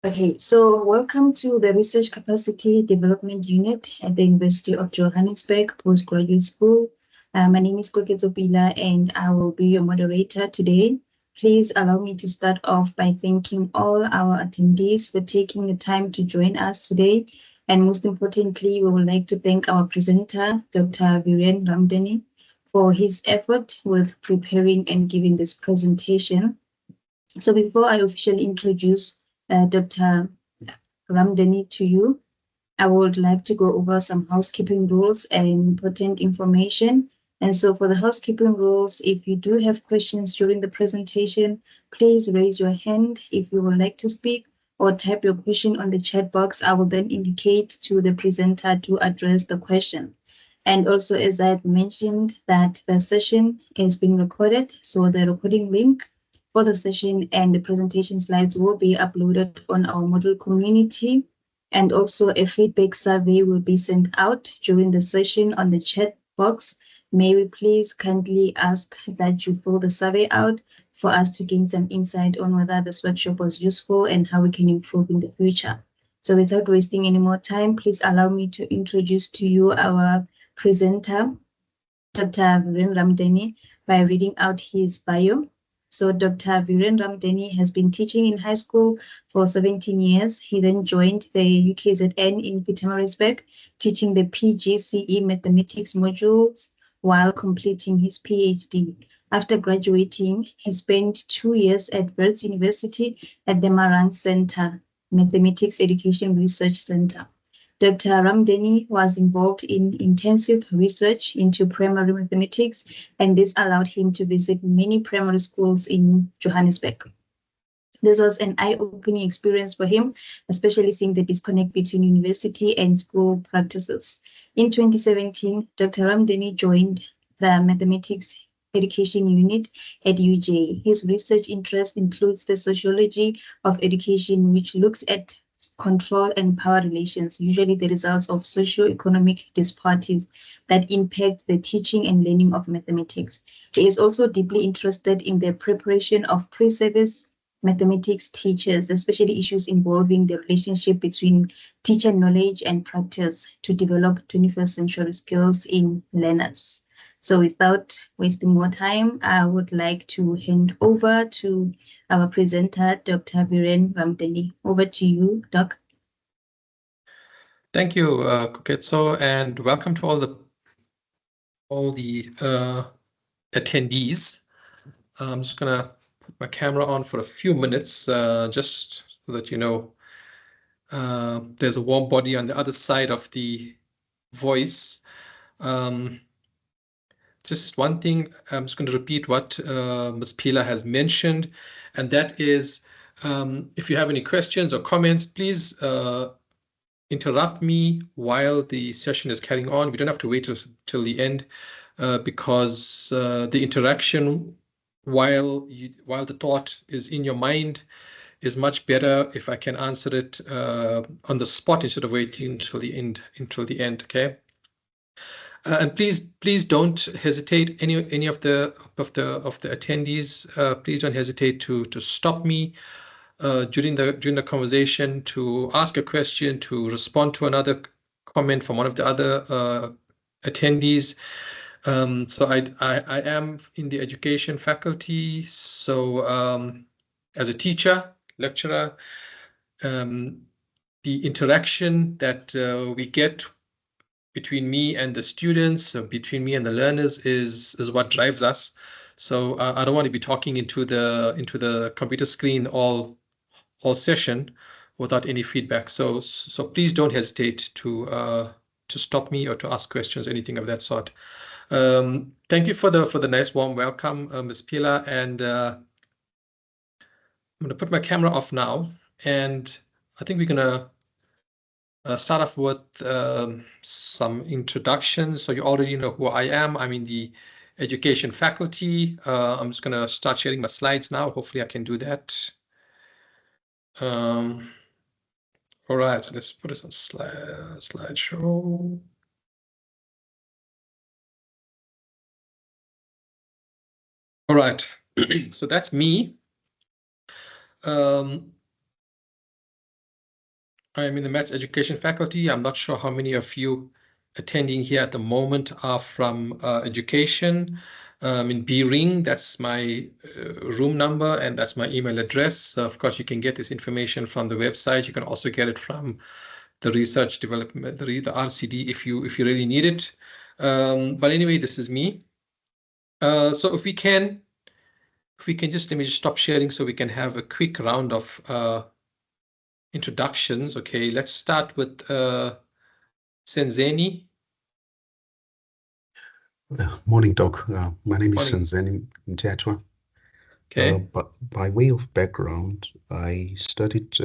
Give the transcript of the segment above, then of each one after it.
Okay, so welcome to the Research Capacity Development Unit at the University of Johannesburg Postgraduate School. My name is Koketso Pila and I will be your moderator today. Please allow me to start off by thanking all our attendees for taking the time to join us today. And most importantly, we would like to thank our presenter, Dr. Viren Ramdani, for his effort with preparing and giving this presentation. So before I officially introduce Dr. Ramdani to you, I would like to go over some housekeeping rules and important information. And so for the housekeeping rules, if you do have questions during the presentation, please raise your hand if you would like to speak or type your question on the chat box. I will then indicate to the presenter to address the question. And also, as I've mentioned, that the session is being recorded. So the recording link for the session and the presentation slides will be uploaded on our Moodle community. And also a feedback survey will be sent out during the session on the chat box. May we please kindly ask that you fill the survey out for us to gain some insight on whether this workshop was useful and how we can improve in the future. So without wasting any more time, please allow me to introduce to you our presenter, Dr. Viren Ramdani, by reading out his bio. So Dr. Viren Ramdani has been teaching in high school for 17 years. He then joined the UKZN in Pietermaritzburg, teaching the PGCE mathematics modules while completing his PhD. After graduating, he spent 2 years at Wits University at the Marang Center, Mathematics Education Research Center. Dr. Ramdani was involved in intensive research into primary mathematics, and this allowed him to visit many primary schools in Johannesburg. This was an eye-opening experience for him, especially seeing the disconnect between university and school practices. In 2017, Dr. Ramdani joined the Mathematics Education Unit at UJ. His research interest includes the sociology of education, which looks at control and power relations, usually the results of socio-economic disparities that impact the teaching and learning of mathematics. He is also deeply interested in the preparation of pre-service mathematics teachers, especially issues involving the relationship between teacher knowledge and practice to develop 21st century skills in learners. So without wasting more time, I would like to hand over to our presenter, Dr. Viren Ramdani. Over to you, Doc. Thank you, Koketso, and welcome to all the attendees. I'm just gonna put my camera on for a few minutes, just so that you know there's a warm body on the other side of the voice. Just one thing, I'm just going to repeat what Ms. Pila has mentioned, and that is, if you have any questions or comments, please interrupt me while the session is carrying on. We don't have to wait till the end, because the interaction while the thought is in your mind is much better if I can answer it on the spot instead of waiting until the end. Okay. And please don't hesitate. Any of the attendees, please don't hesitate to stop me during the conversation, to ask a question, to respond to another comment from one of the other attendees. So I am in the education faculty. So as a teacher, lecturer, the interaction that we get between me and the students, between me and the learners, is what drives us. So I don't want to be talking into the computer screen all session without any feedback. So please don't hesitate to stop me or to ask questions, anything of that sort. Thank you for the nice warm welcome, Ms. Pila, and I'm going to put my camera off now, and I think we're going to start off with some introductions. So you already know who I am. I'm in the education faculty. I'm just going to start sharing my slides now. Hopefully I can do that. All right, so let's put it on slideshow. All right, so that's me. I am in the maths education faculty. I'm not sure how many of you attending here at the moment are from education. In B Ring, that's my room number and that's my email address. Of course, you can get this information from the website. You can also get it from the research development, the RCD if you really need it. But anyway, this is me. So if we can just, let me just stop sharing so we can have a quick round of introductions. Okay, let's start with Senzeni. Morning, Doc. My name is Morning. Senzeni Mtetwa. Okay. But by way of background, I studied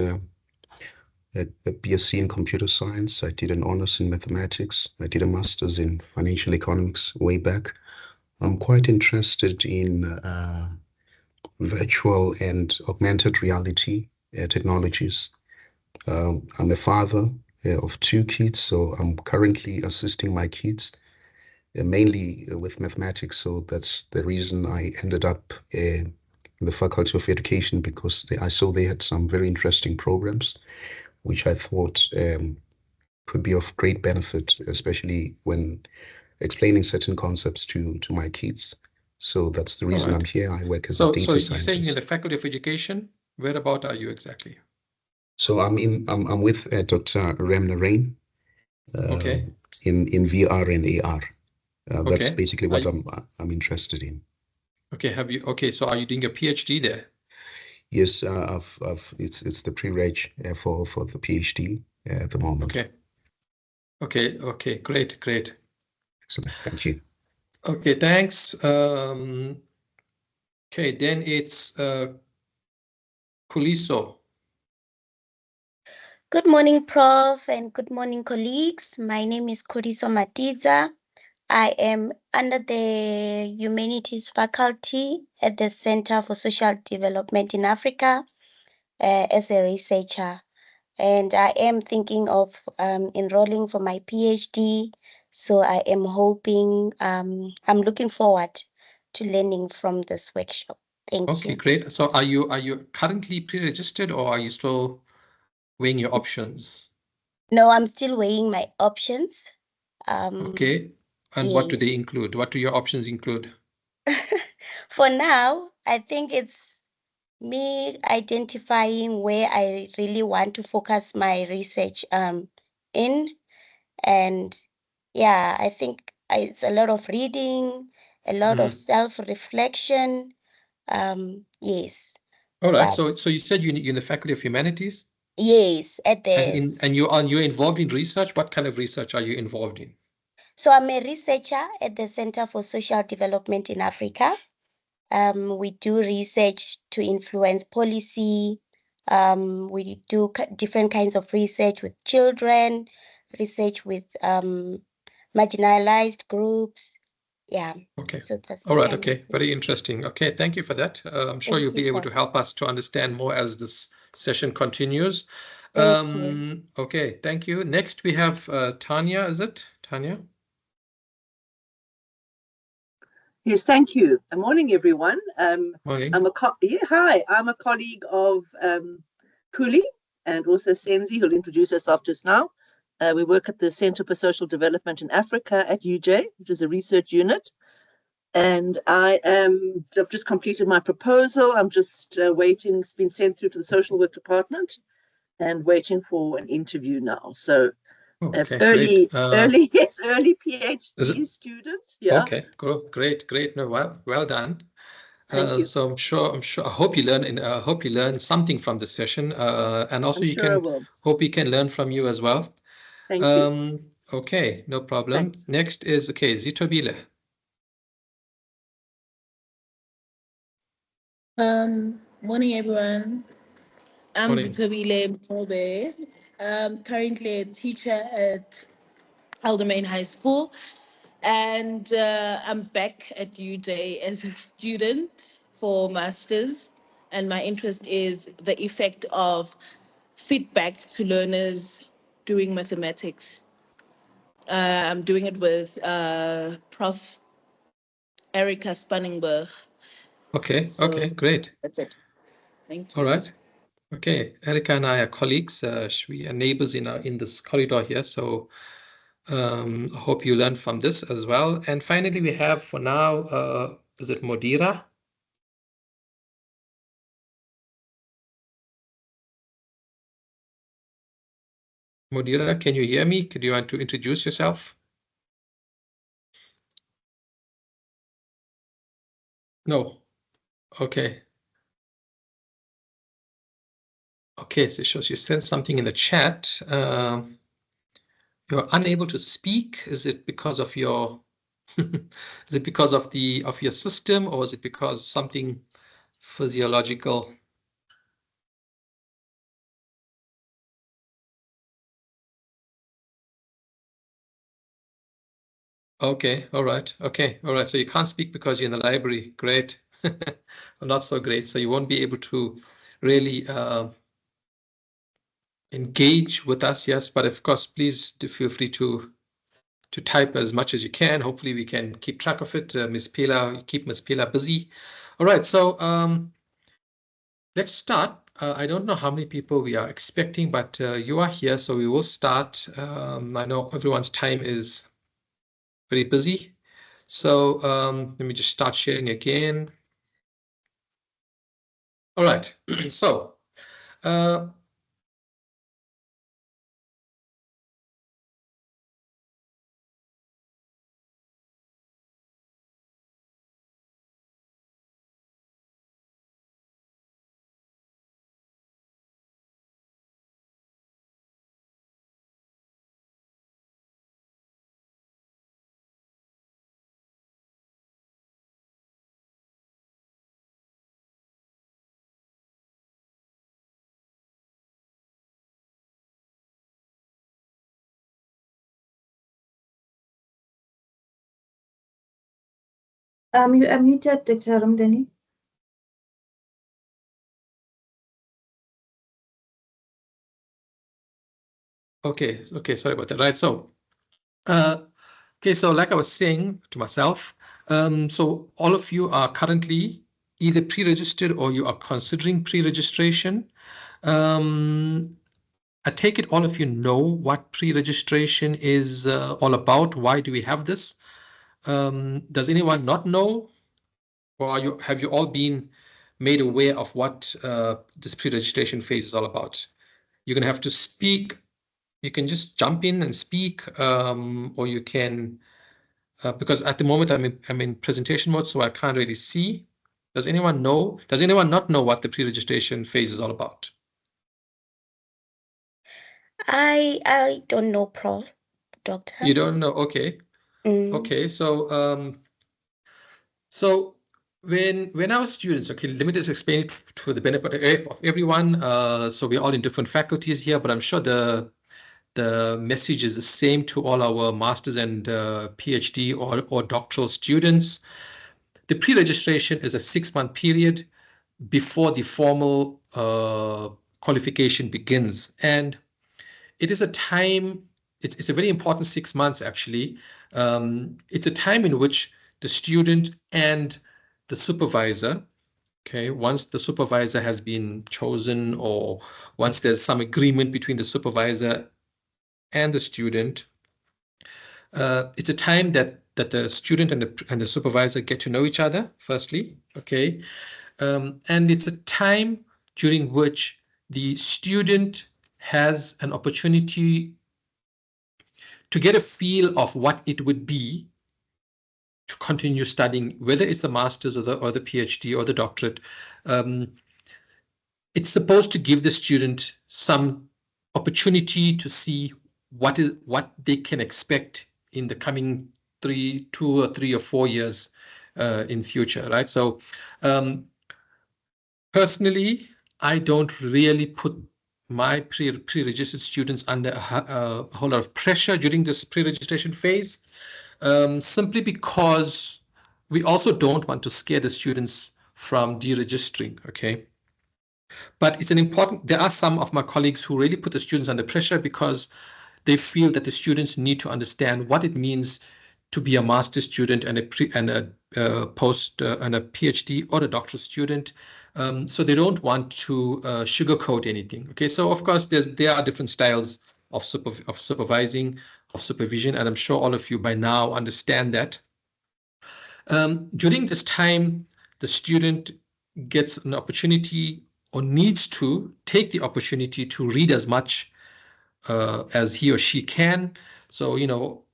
a BSc in computer science. I did an honors in mathematics. I did a master's in financial economics way back. I'm quite interested in virtual and augmented reality technologies. I'm a father of 2 kids, so I'm currently assisting my kids mainly with mathematics. So that's the reason I ended up in the Faculty of Education, because I saw they had some very interesting programs, which I thought could be of great benefit, especially when explaining certain concepts to my kids. So that's the reason I'm here. I work as a data So you're saying in scientist. the Faculty of Education, whereabout are you exactly? So I'm with Dr. Remna Rain Okay. in VR and AR. That's Okay. basically what I'm interested in. Okay. So are you doing a PhD there? Yes, it's the pre-reg for the PhD at the moment. Okay. Great. Excellent. Thank you. Okay, thanks. Okay, then it's Kuliso. Good morning, Prof, and good morning, colleagues. My name is Kodiso Matiza. I am under the Humanities faculty at the Center for Social Development in Africa as a researcher. And I am thinking of enrolling for my PhD. So I am hoping, I'm looking forward to learning from this workshop. Thank you. Okay, great. So are you currently pre-registered or are you still weighing your options? No, I'm still weighing my options. Okay. And what do they include? What do your options include? For now, I think it's me identifying where I really want to focus my research in. And yeah, I think it's a lot of reading, a lot of self-reflection. Yes. All right. So you said you're in the Faculty of Humanities? Yes, at this. And you're involved in research. What kind of research are you involved in? So I'm a researcher at the Center for Social Development in Africa. We do research to influence policy. We do different kinds of research with children, research with marginalized groups. Yeah. Okay. So that's all right. Okay. Very interesting. Okay. Thank you for that. I'm sure you'll be able to help us to understand more as this session continues. Okay. Thank you. Next, we have Tanya. Is it Tanya? Yes, thank you. Good morning, everyone. Morning. Hi, I'm a colleague of Kuli and also Senzi, who'll introduce herself just now. We work at the Center for Social Development in Africa at UJ, which is a research unit. And I've just completed my proposal. I'm just waiting. It's been sent through to the social work department and waiting for an interview now. So it's early PhD students. Yeah. Okay, cool. Great. No, well done. Thank you. So I'm sure. I hope you learn something from this session. And also hope you can learn from you as well. Thank you. Okay, no problem. Thanks. Next is Zitobile. Morning, everyone. I'm Zitobile Mtobe. I'm currently a teacher at Aldermain High School, and I'm back at UJ as a student for masters. And my interest is the effect of feedback to learners doing mathematics. I'm doing it with Prof. Erica Spanningberg. Okay, great. That's it. Thank you. All right. Okay, Erica and I are colleagues. We are neighbors in this corridor here. So I hope you learn from this as well. And finally, we have for now, is it Modira? Modira, can you hear me? Do you want to introduce yourself? No. Okay. Okay, so she said something in the chat. You're unable to speak. Is it because of your is it because of your system, or is it because something physiological? Okay, all right. Okay, all right. So you can't speak because you're in the library. Great. Well, not so great. So you won't be able to really engage with us, yes. But of course, please do feel free to type as much as you can. Hopefully we can keep track of it. Ms. Pila, keep Ms. Pila busy. All right, so let's start. I don't know how many people we are expecting, but you are here, so we will start. I know everyone's time is very busy. So let me just start sharing again. All right, so You are muted, Dr. Ramdani. okay, sorry about that. Right, so okay, so like I was saying to myself, so all of you are currently either pre-registered or you are considering pre-registration. I take it all of you know what pre-registration is all about. Why do we have this? Does anyone not know? Or have you all been made aware of what this pre-registration phase is all about? You're going to have to speak. You can just jump in and speak, or you can, because at the moment I'm in presentation mode, so I can't really see. Does anyone know? Does anyone not know what the pre-registration phase is all about? I don't know, Prof. Doctor. You don't know? Okay. Okay, so when our students, okay, let me just explain it to the benefit of everyone. So we're all in different faculties here, but I'm sure the message is the same to all our masters and PhD or doctoral students. The pre-registration is a 6-month period before the formal qualification begins, and it is a time. It's a very important 6 months actually. It's a time in which the student and the supervisor, okay, once the supervisor has been chosen or once there's some agreement between the supervisor and the student, it's a time that the student and the supervisor get to know each other, firstly, okay? And it's a time during which the student has an opportunity to get a feel of what it would be to continue studying, whether it's the master's or the PhD or the doctorate. It's supposed to give the student some opportunity to see what they can expect in the coming 2 or 3 or 4 years in future, right? So personally, I don't really put my pre-registered students under a whole lot of pressure during this pre-registration phase, simply because we also don't want to scare the students from deregistering, okay? But it's an important, there are some of my colleagues who really put the students under pressure because they feel that the students need to understand what it means to be a master's student and a post and a PhD or a doctoral student. So they don't want to sugarcoat anything. Okay, so of course there are different styles of supervising, of supervision, and I'm sure all of you by now understand that. During this time, the student gets an opportunity or needs to take the opportunity to read as much as he or she can. So, you know,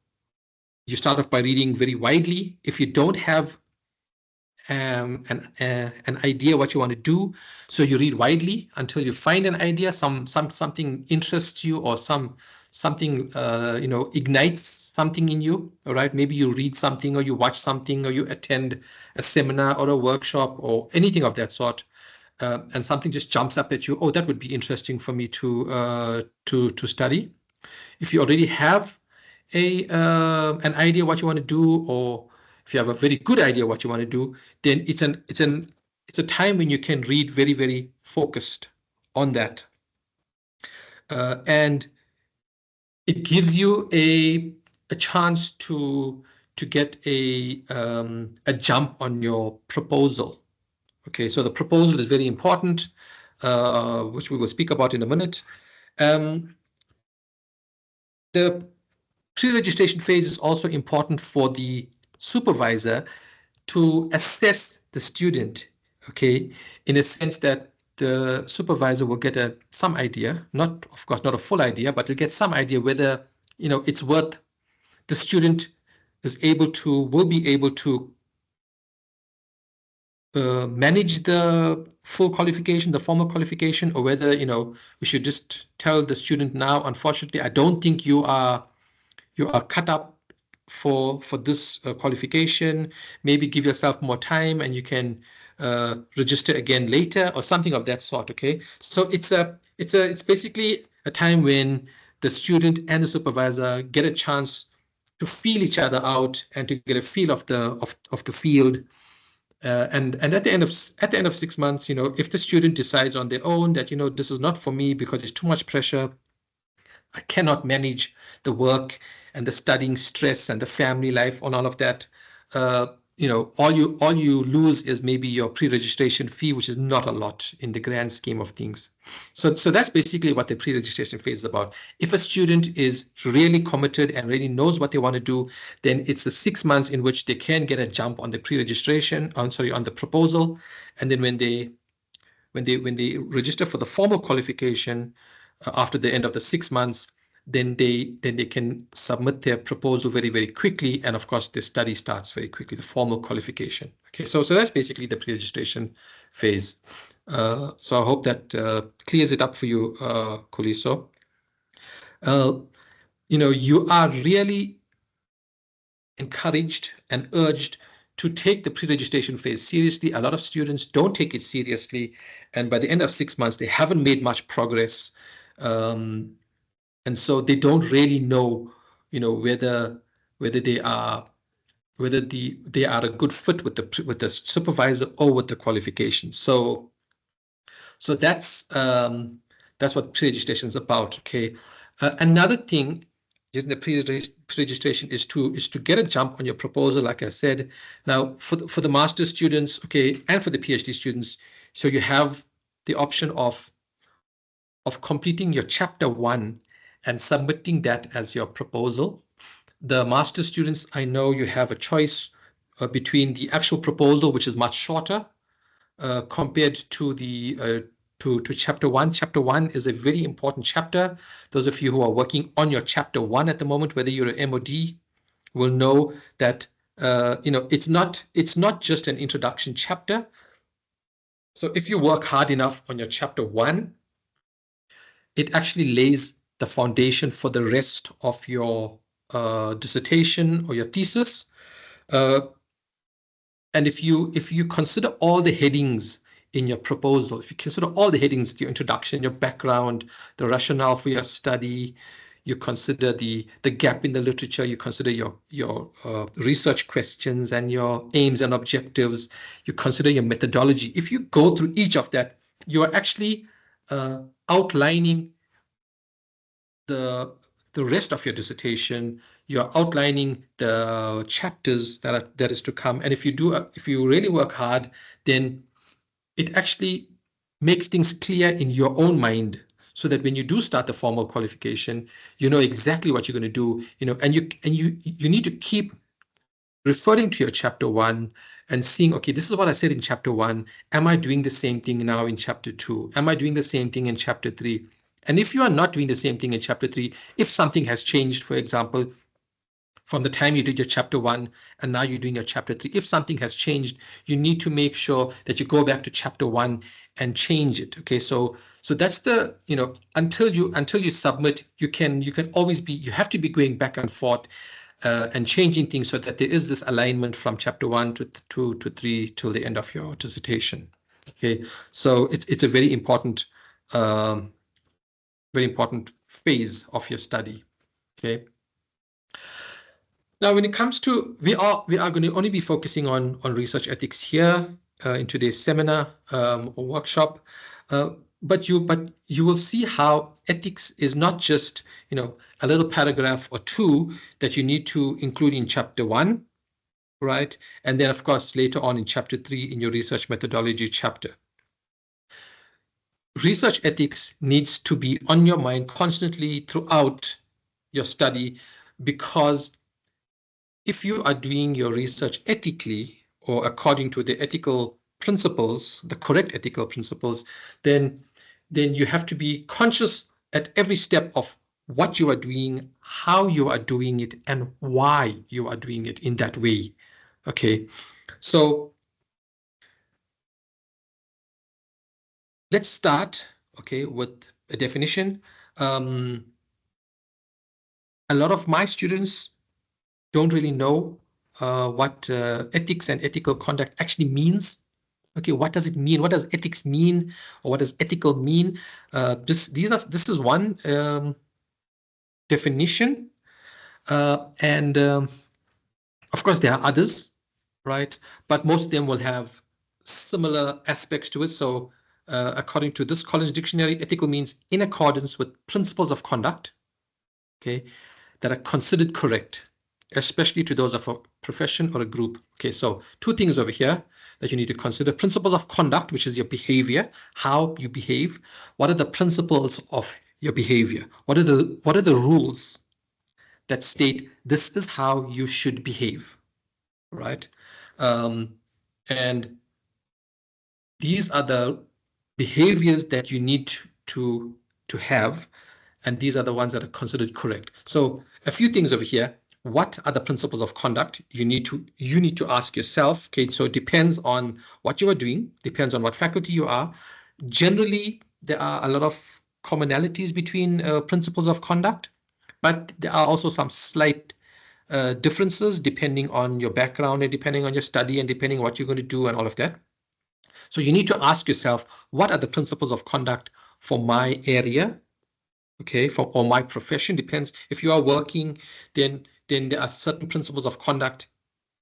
you start off by reading very widely. If you don't have an idea what you want to do, so you read widely until you find an idea, something interests you, or something you know, ignites something in you. All right, maybe you read something, or you watch something, or you attend a seminar or a workshop or anything of that sort, and something just jumps up at you. Oh, that would be interesting for me to study. If you already have an idea what you want to do, or if you have a very good idea what you want to do, then it's a time when you can read very, very focused on that, and it gives you a chance to get a jump on your proposal. Okay, so the proposal is very important, which we will speak about in a minute. The pre-registration phase is also important for the supervisor to assess the student, okay, in a sense that the supervisor will get some idea, not, of course, not a full idea, but will get some idea whether, you know, it's worth, the student will be able to manage the full qualification, the formal qualification, or whether, you know, we should just tell the student now, unfortunately, I don't think you are cut up for this qualification. Maybe give yourself more time and you can register again later, or something of that sort. Okay, so it's basically a time when the student and the supervisor get a chance to feel each other out and to get a feel of the field. And at the end of 6 months, you know, if the student decides on their own that, you know, this is not for me because it's too much pressure, I cannot manage the work and the studying stress and the family life and all of that, you know, all you lose is maybe your pre-registration fee, which is not a lot in the grand scheme of things. So that's basically what the pre-registration phase is about. If a student is really committed and really knows what they want to do, then it's the 6 months in which they can get a jump on the pre-registration, on the proposal, and then when they register for the formal qualification after the end of the 6 months, then they can submit their proposal very, very quickly, and of course the study starts very quickly, the formal qualification. Okay, so that's basically the pre-registration phase. So I hope that clears it up for you, Kuliso. You know, you are really encouraged and urged to take the pre-registration phase seriously. A lot of students don't take it seriously, and by the end of 6 months, they haven't made much progress, and so they don't really know, you know, whether they are a good fit with the supervisor or with the qualifications. So that's what pre-registration is about. Okay, another thing in the pre-registration is to get a jump on your proposal, like I said. Now, for the master's students, okay, and for the PhD students, so you have the option of completing your chapter 1 and submitting that as your proposal. The master's students, I know you have a choice between the actual proposal, which is much shorter, compared to the to chapter 1. Chapter 1 is a very important chapter. Those of you who are working on your chapter 1 at the moment, whether you're an MOD, will know that you know, it's not just an introduction chapter. So if you work hard enough on your chapter 1, it actually lays the foundation for the rest of your dissertation or your thesis. And if you consider all the headings in your proposal, if you consider all the headings, your introduction, your background, the rationale for your study, you consider the gap in the literature, you consider your research questions and your aims and objectives, you consider your methodology. If you go through each of that, you are actually outlining the the rest of your dissertation, you're outlining the chapters that is to come. And if you really work hard, then it actually makes things clear in your own mind, so that when you do start the formal qualification, you know exactly what you're going to do, and you need to keep referring to your chapter 1 and seeing, okay, this is what I said in chapter 1. Am I doing the same thing now in chapter 2? Am I doing the same thing in chapter 3? And if you are not doing the same thing in chapter 3, if something has changed, for example, from the time you did your chapter 1 and now you're doing your chapter 3, if something has changed, you need to make sure that you go back to chapter 1 and change it. Okay, so that's the, until you submit, you have to be going back and forth and changing things, so that there is this alignment from chapter 1 to 2 to 3 till the end of your dissertation. Okay, so it's a very important phase of your study. Okay. Now, when it comes to, we are going to only be focusing on research ethics here in today's seminar or workshop, but you will see how ethics is not just a little paragraph or two that you need to include in chapter 1, right? And then, of course, later on in chapter 3 in your research methodology chapter. Research ethics needs to be on your mind constantly throughout your study, because if you are doing your research ethically or according to the ethical principles, the correct ethical principles, then you have to be conscious at every step of what you are doing, how you are doing it, and why you are doing it in that way. Okay, so let's start, okay, with a definition. A lot of my students don't really know what ethics and ethical conduct actually means. Okay, what does it mean? What does ethics mean, or what does ethical mean? This is one definition, and of course there are others, right? But most of them will have similar aspects to it. So, according to this Collins Dictionary, ethical means in accordance with principles of conduct, okay, that are considered correct, especially to those of a profession or a group. Okay, so two things over here that you need to consider: principles of conduct, which is your behavior, how you behave. What are the principles of your behavior? What are the rules that state this is how you should behave, right? And these are the behaviors that you need to have, and these are the ones that are considered correct. So a few things over here. What are the principles of conduct? You need to ask yourself. Okay, so it depends on what you are doing, depends on what faculty you are. Generally, there are a lot of commonalities between principles of conduct, but there are also some slight differences depending on your background and depending on your study and depending on what you're going to do and all of that. So you need to ask yourself, what are the principles of conduct for my area? Okay, or my profession. Depends. If you are working, then there are certain principles of conduct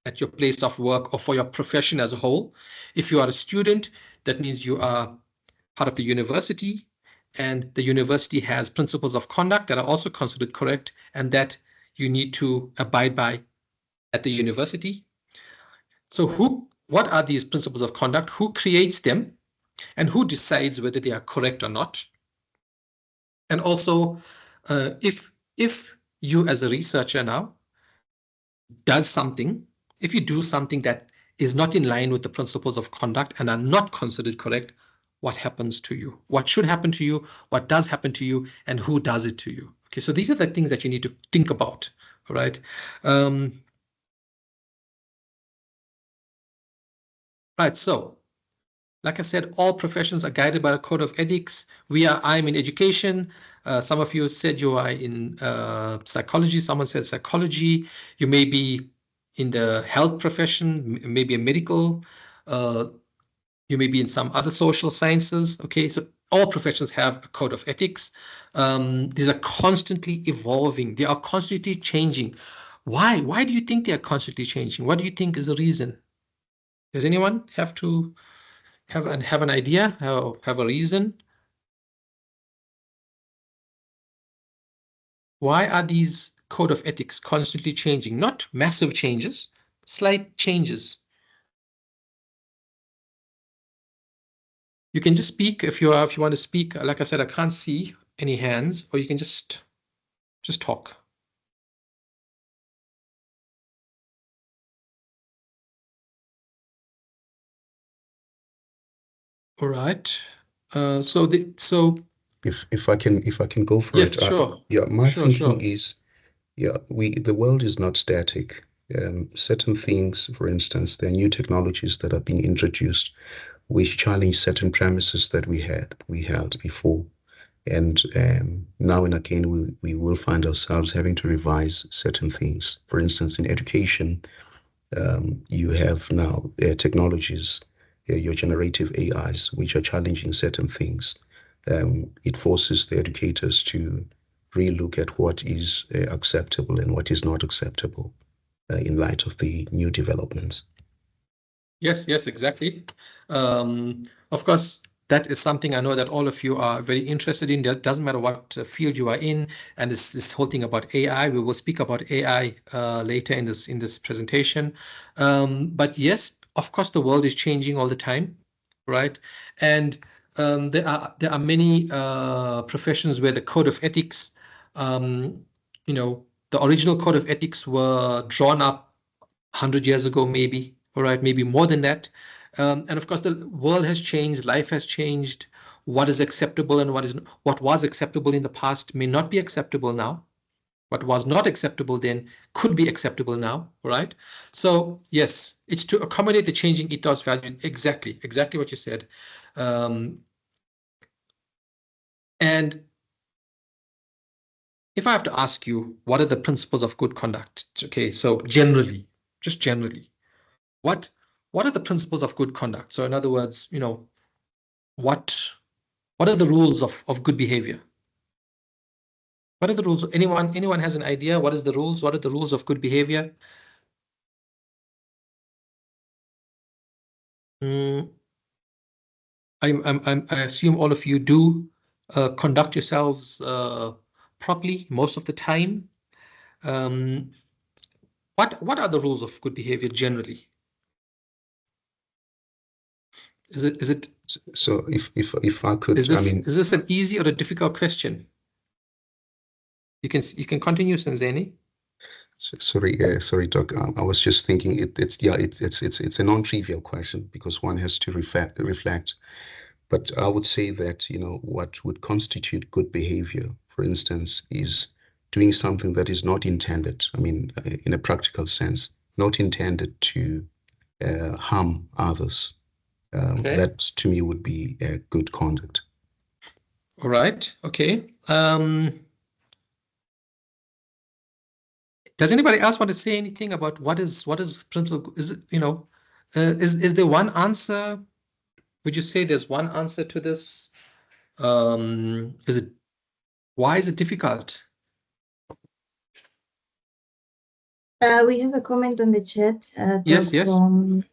at your place of work or for your profession as a whole. If you are a student, that means you are part of the university, and the university has principles of conduct that are also considered correct and that you need to abide by at the university. So what are these principles of conduct? Who creates them? And who decides whether they are correct or not? And also, if you as a researcher now if you do something that is not in line with the principles of conduct and are not considered correct, what happens to you? What should happen to you? What does happen to you? And who does it to you? Okay, so these are the things that you need to think about, all right? Right, so like I said, all professions are guided by a code of ethics. I'm in education. Some of you said you are in psychology. Someone said psychology. You may be in the health profession, maybe a medical. You may be in some other social sciences. Okay, so all professions have a code of ethics. These are constantly evolving. They are constantly changing. Why? Why do you think they are constantly changing? What do you think is the reason? Does anyone have an idea, have a reason? why are these code of ethics constantly changing? Not massive changes, slight changes. You can just speak if you want to speak. Like I said, I can't see any hands, or you can just talk. All right. So if I can go for yes, it. sure. Yeah, my Sure, thinking sure. is, yeah, the world is not static. Certain things, for instance, there are new technologies that are being introduced which challenge certain premises that we held before. And now and again, we will find ourselves having to revise certain things. For instance, in education, you have now technologies, your generative AIs, which are challenging certain things. It forces the educators to relook at what is acceptable and what is not acceptable in light of the new developments. Yes, exactly. Of course, that is something I know that all of you are very interested in. It doesn't matter what field you are in, and this whole thing about AI. We will speak about AI later in this presentation. But yes, of course, the world is changing all the time, right? And there are many professions where the code of ethics, the original code of ethics were drawn up 100 years ago, maybe. All right, maybe more than that. And of course, the world has changed, life has changed. What is acceptable and what was acceptable in the past may not be acceptable now. What was not acceptable then could be acceptable now, right? So yes, it's to accommodate the changing ethos value. Exactly what you said. And if I have to ask you, what are the principles of good conduct? Okay, so generally, what are the principles of good conduct? So in other words, what are the rules of good behavior? What are the rules? Anyone has an idea? What is the rules? What are the rules of good behavior? I assume all of you do conduct yourselves properly most of the time. What are the rules of good behavior generally? Is it? So if I could, is this an easy or a difficult question? You can continue, Senzeni. Sorry, Doc. I was just thinking it's a non-trivial question because one has to reflect. But I would say that what would constitute good behavior, for instance, is doing something that is not intended. I mean, in a practical sense, not intended to harm others. Okay. That to me would be good conduct. All right. Okay. Does anybody else want to say anything about what is principle? Is it is there one answer? Would you say there's one answer to this? Why is it difficult? We have a comment on the chat, Yes. from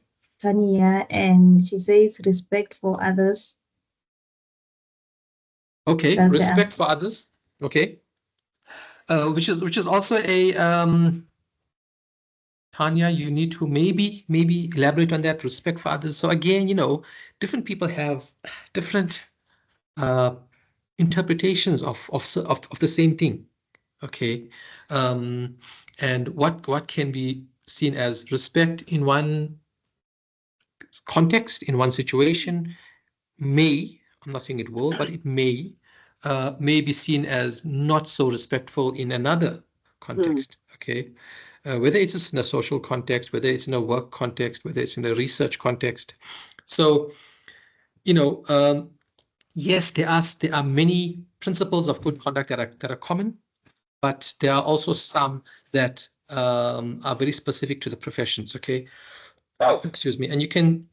Tanya, and she says respect for others. Okay, That's respect for others. Okay. Which is also a Tanya, you need to maybe elaborate on that, respect for others. So again, different people have different interpretations of the same thing. Okay. And what can be seen as respect in one context, in one situation, I'm not saying it will, but it may be seen as not so respectful in another context. Okay. Whether it's just in a social context, whether it's in a work context, whether it's in a research context. So, yes, there are many principles of good conduct that are common, but there are also some that are very specific to the professions. Okay. Oh, excuse me. And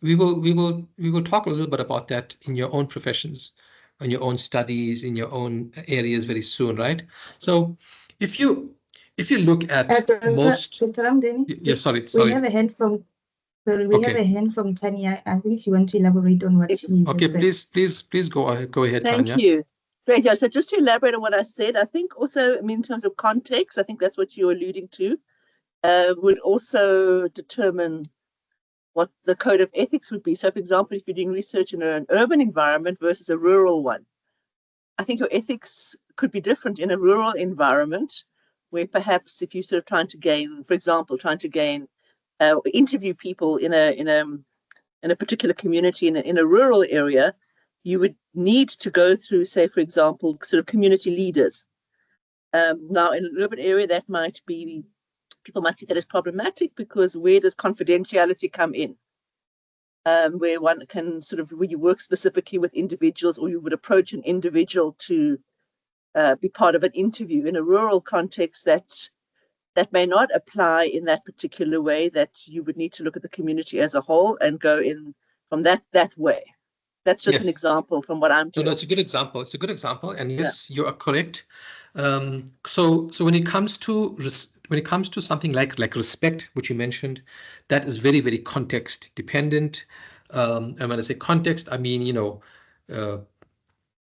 we will talk a little bit about that in your own professions, in your own studies, in your own areas very soon, right? So if you look at most. Dr. Ramdeni, Yes, sorry. We have a hand from. Sorry, we have a hand from Tanya. I think you want to elaborate on what she Okay, said. please go ahead, Thank Tanya. you. Great. Yeah. So just to elaborate on what I said, I think also, I mean, in terms of context, I think that's what you're alluding to, would also determine what the code of ethics would be. So, for example, if you're doing research in an urban environment versus a rural one, I think your ethics could be different in a rural environment, where perhaps if you're sort of trying to gain, for example, interview people in a particular community in a rural area, you would need to go through, say, for example, sort of community leaders. Now, in an urban area, that might be, people might see that as problematic, because where does confidentiality come in? Where one can sort of, where you work specifically with individuals, or you would approach an individual to be part of an interview. In a rural context, that may not apply in that particular way, that you would need to look at the community as a whole and go in from that way. That's just an example from what I'm doing. No, it's a good example. It's a good example, and yes, you are correct. So when it comes to something like respect, which you mentioned, that is very, very context dependent. And when I say context, I mean,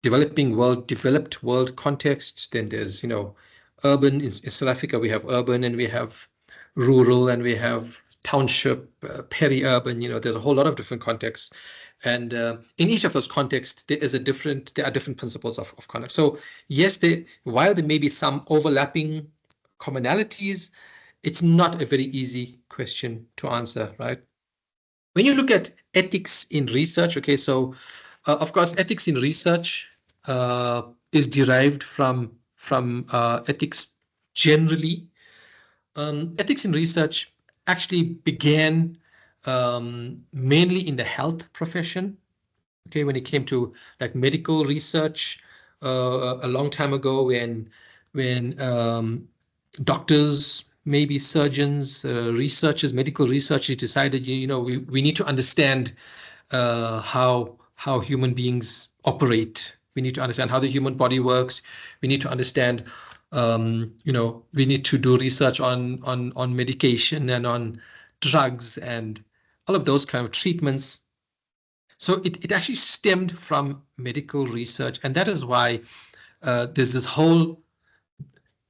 developed world contexts. Then there's, urban. In South Africa, we have urban and we have rural and we have township, peri-urban. There's a whole lot of different contexts. And in each of those contexts, there are different principles of conduct. So yes, while there may be some overlapping commonalities, it's not a very easy question to answer, right? When you look at ethics in research, okay, so of course, ethics in research is derived from ethics generally. Ethics in research actually began mainly in the health profession. Okay, when it came to like medical research a long time ago, when doctors, maybe surgeons, researchers, medical researchers decided, we need to understand how human beings operate. We need to understand how the human body works. We need to understand, we need to do research on medication and on drugs and all of those kind of treatments. So it actually stemmed from medical research, and that is why there's this whole.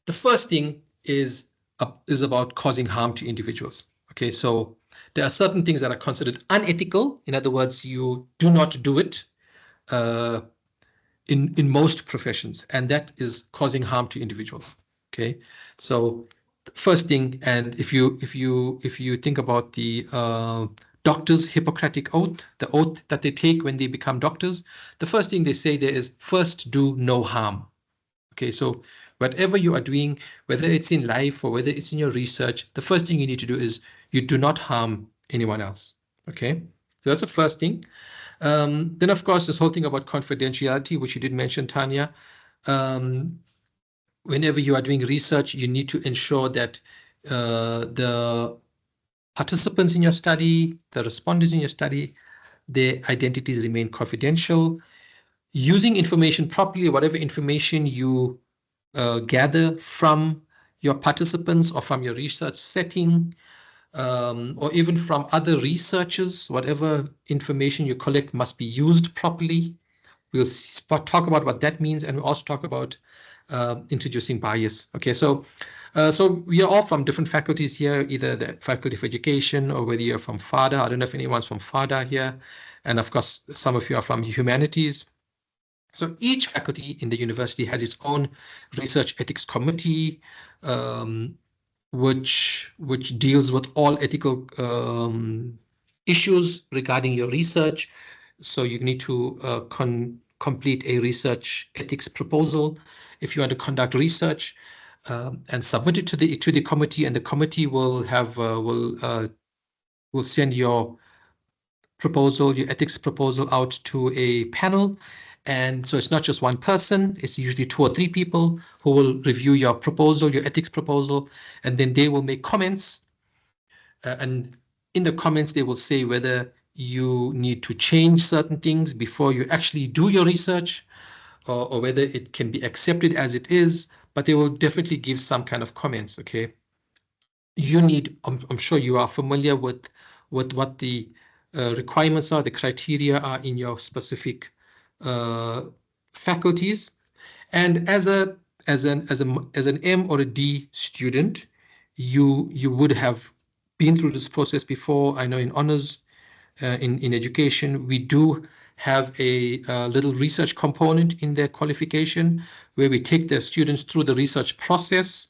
The first thing is about causing harm to individuals. Okay, so there are certain things that are considered unethical. In other words, you do not do it in most professions, and that is causing harm to individuals. Okay, so the first thing, and if you think about the doctors' Hippocratic oath, the oath that they take when they become doctors, the first thing they say there is first do no harm. Okay, so whatever you are doing, whether it's in life or whether it's in your research, the first thing you need to do is you do not harm anyone else. Okay, so that's the first thing. Then, of course, this whole thing about confidentiality, which you did mention, Tanya. Whenever you are doing research, you need to ensure that the participants in your study, the respondents in your study, their identities remain confidential. Using information properly, whatever information you gather from your participants or from your research setting, or even from other researchers, whatever information you collect must be used properly. We'll talk about what that means, and we'll also talk about introducing bias. Okay, so we are all from different faculties here, either the Faculty of Education or whether you're from FADA. I don't know if anyone's from FADA here. And of course, some of you are from Humanities. So each faculty in the university has its own research ethics committee, which deals with all ethical issues regarding your research. So you need to complete a research ethics proposal if you want to conduct research, and submit it to the committee, and the committee will send your ethics proposal out to a panel. And so it's not just one person, it's usually 2 or 3 people who will review your proposal, your ethics proposal, and then they will make comments. And in the comments, they will say whether you need to change certain things before you actually do your research, or whether it can be accepted as it is, but they will definitely give some kind of comments, okay? I'm sure you are familiar with what the requirements are, the criteria are in your specific faculties. And as an M or a D student, you would have been through this process before. I know in honors, in education, we do have a little research component in their qualification where we take the students through the research process.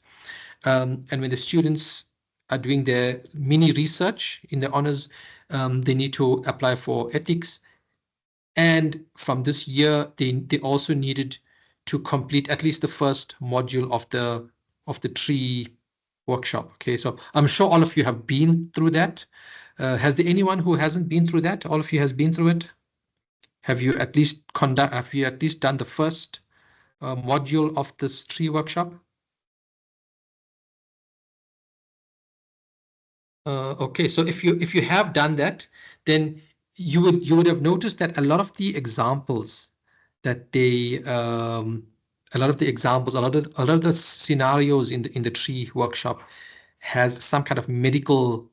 And when the students are doing their mini research in the honors, they need to apply for ethics. And from this year, they also needed to complete at least the first module of the tree workshop. Okay, so I'm sure all of you have been through that. Has there anyone who hasn't been through that? All of you has been through it. Have you at least done the first module of this tree workshop? Okay, so if you have done that, then you would have noticed that a lot of the examples that they a lot of the scenarios in the tree workshop has some kind of medical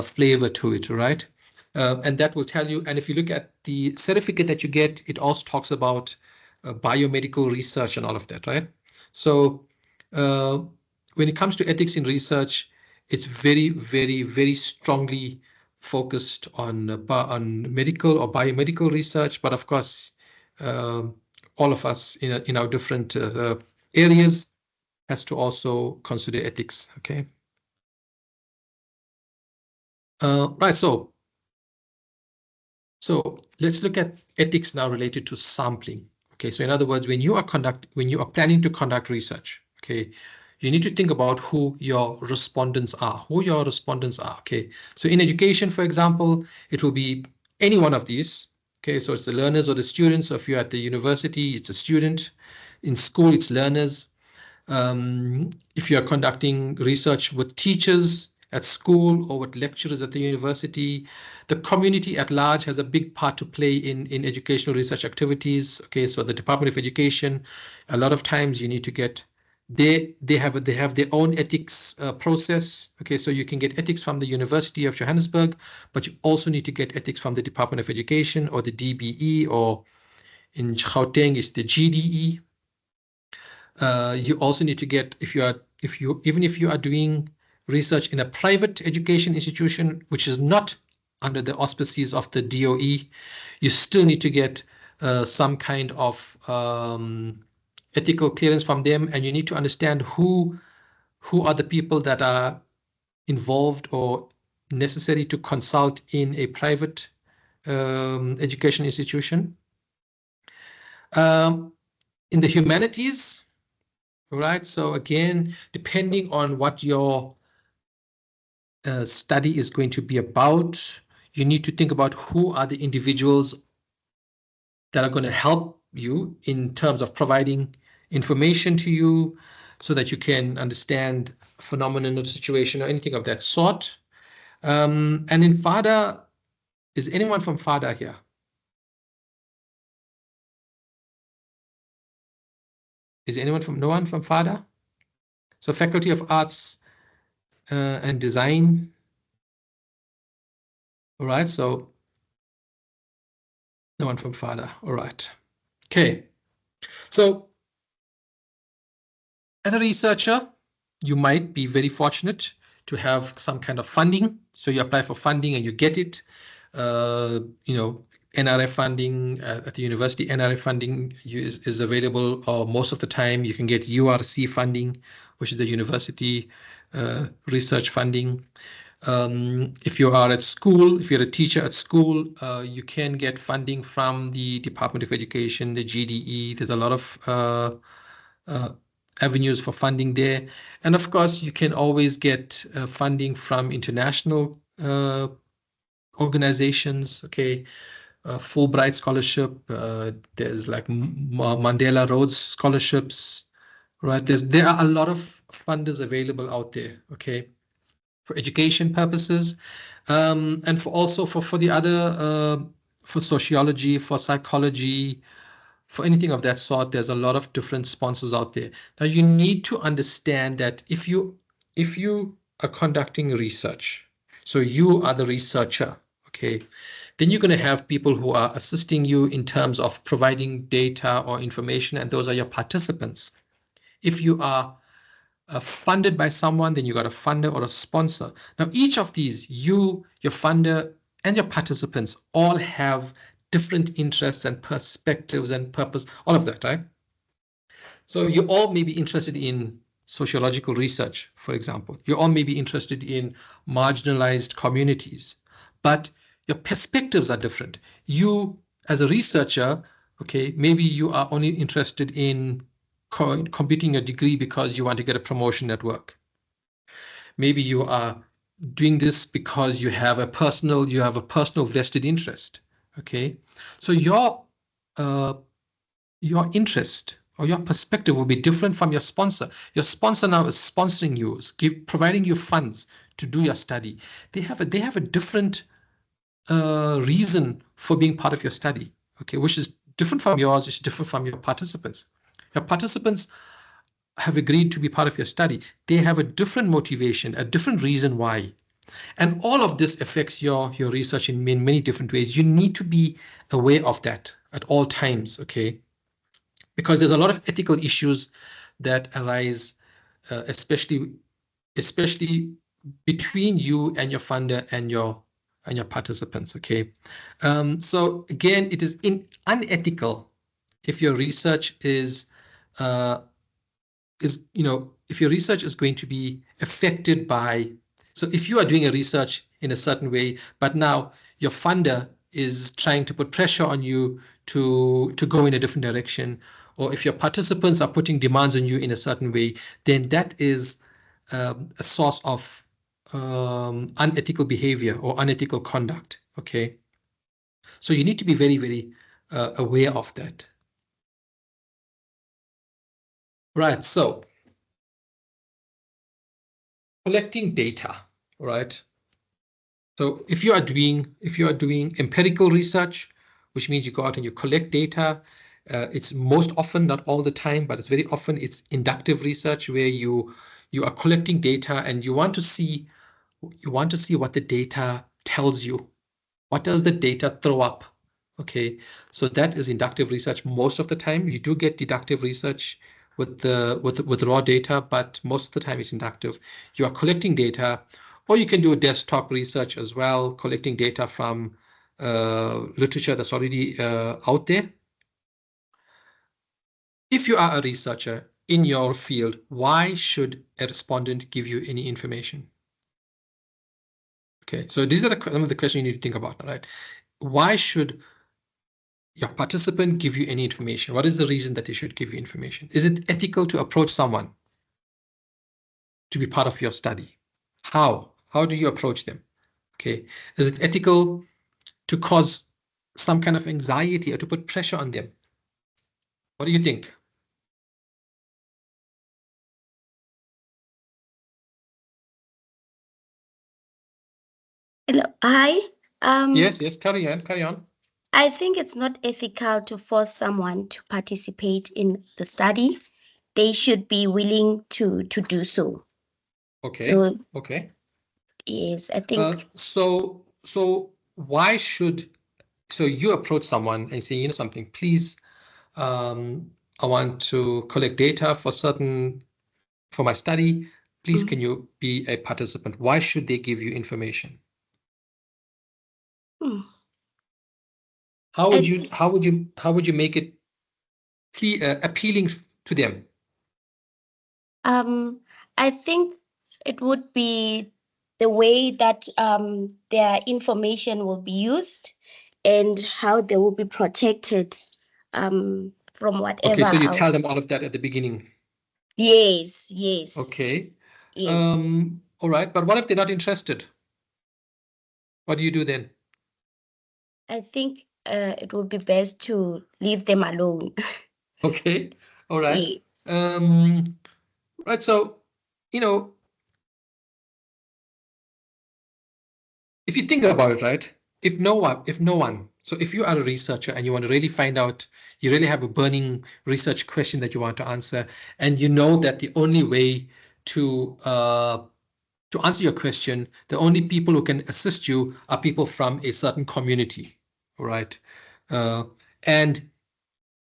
flavor to it, right? And that will tell you. And if you look at the certificate that you get, it also talks about biomedical research and all of that, right? So when it comes to ethics in research, it's very, very, very strongly focused on medical or biomedical research. But of course, all of us in our different areas has to also consider ethics. Okay. Right. So let's look at ethics now related to sampling. Okay. So in other words, when you are planning to conduct research, okay, you need to think about who your respondents are. Okay. So in education, for example, it will be any one of these. Okay. So it's the learners or the students. So if you're at the university, it's a student. In school, it's learners. If you're conducting research with teachers at school or with lecturers at the university, the community at large has a big part to play in educational research activities. Okay, so the Department of Education, a lot of times you need to get they have their own ethics process. Okay, so you can get ethics from the University of Johannesburg, but you also need to get ethics from the Department of Education or the DBE, or in Gauteng it's the GDE. You also need to get, even if you are doing research in a private education institution, which is not under the auspices of the DOE, you still need to get some kind of ethical clearance from them, and you need to understand who are the people that are involved or necessary to consult in a private education institution. In the humanities, right? So again, depending on what your study is going to be about, you need to think about who are the individuals that are going to help you in terms of providing information to you so that you can understand phenomenon or situation or anything of that sort. And in FADA, is anyone from FADA here? Is anyone from, no one from FADA? So Faculty of Arts and Design. All right, so no one from FADA. All right. Okay. So as a researcher, you might be very fortunate to have some kind of funding. So you apply for funding and you get it. NRF funding at the university, NRF funding is available, or most of the time you can get URC funding, which is the university research funding. If you are at school, if you're a teacher at school, you can get funding from the Department of Education, the GDE. There's a lot of avenues for funding there. And of course, you can always get funding from international organizations. Okay, Fulbright scholarship. There's like Mandela Rhodes scholarships, right? There are a lot of funders available out there. Okay, for education purposes, and for the other for sociology, for psychology, for anything of that sort. There's a lot of different sponsors out there. Now you need to understand that if you are conducting research, so you are the researcher, okay, Then you're going to have people who are assisting you in terms of providing data or information, and those are your participants. If you are funded by someone, then you got a funder or a sponsor. Now, each of these, you, your funder, and your participants all have different interests and perspectives and purpose, all of that, right? So you all may be interested in sociological research, for example. You all may be interested in marginalized communities, but your perspectives are different. You, as a researcher, okay, maybe you are only interested in completing a degree because you want to get a promotion at work. Maybe you are doing this because you have a personal vested interest. Okay, so your interest or your perspective will be different from your sponsor. Your sponsor now is sponsoring you, providing you funds to do your study. They have a different reason for being part of your study. Okay, which is different from yours, which is different from your participants. Your participants have agreed to be part of your study. They have a different motivation, a different reason why. And all of this affects your research in many different ways. You need to be aware of that at all times, okay? Because there's a lot of ethical issues that arise, especially between you and your funder and your participants, okay? So again, it is unethical if your research is if your research is going to be affected by, so if you are doing a research in a certain way, but now your funder is trying to put pressure on you to go in a different direction, or if your participants are putting demands on you in a certain way, then that is a source of unethical behavior or unethical conduct, okay? So you need to be very, very aware of that. Right, so collecting data, right? So if you are doing empirical research, which means you go out and you collect data, it's most often, not all the time, but it's very often it's inductive research where you are collecting data and you want to see what the data tells you. What does the data throw up? Okay, so that is inductive research most of the time. You do get deductive research with raw data, but most of the time it's inductive. You are collecting data, or you can do desktop research as well, collecting data from literature that's already out there. If you are a researcher in your field, why should a respondent give you any information? Okay, so these are some of the questions you need to think about, right? Why should your participant give you any information? What is the reason that they should give you information? Is it ethical to approach someone to be part of your study? How? How do you approach them? Okay. Is it ethical to cause some kind of anxiety or to put pressure on them? What do you think? Hello, hi. Yes, carry on. I think it's not ethical to force someone to participate in the study. They should be willing to do so. Okay. So, okay. Yes, I think. So why should you approach someone and say, you know something, please, I want to collect data for my study. Please, can you be a participant? Why should they give you information? How would you make it appealing to them? I think it would be the way that their information will be used and how they will be protected from whatever. Okay, so you tell them all of that at the beginning. Yes. Okay. Yes. All right, but what if they're not interested? What do you do then? I think it would be best to leave them alone. Okay. All right. Yeah. Right. So, if you think about it, right? If no one, so if you are a researcher and you want to really find out, you really have a burning research question that you want to answer, and you know that the only way to to answer your question, the only people who can assist you are people from a certain community, right? And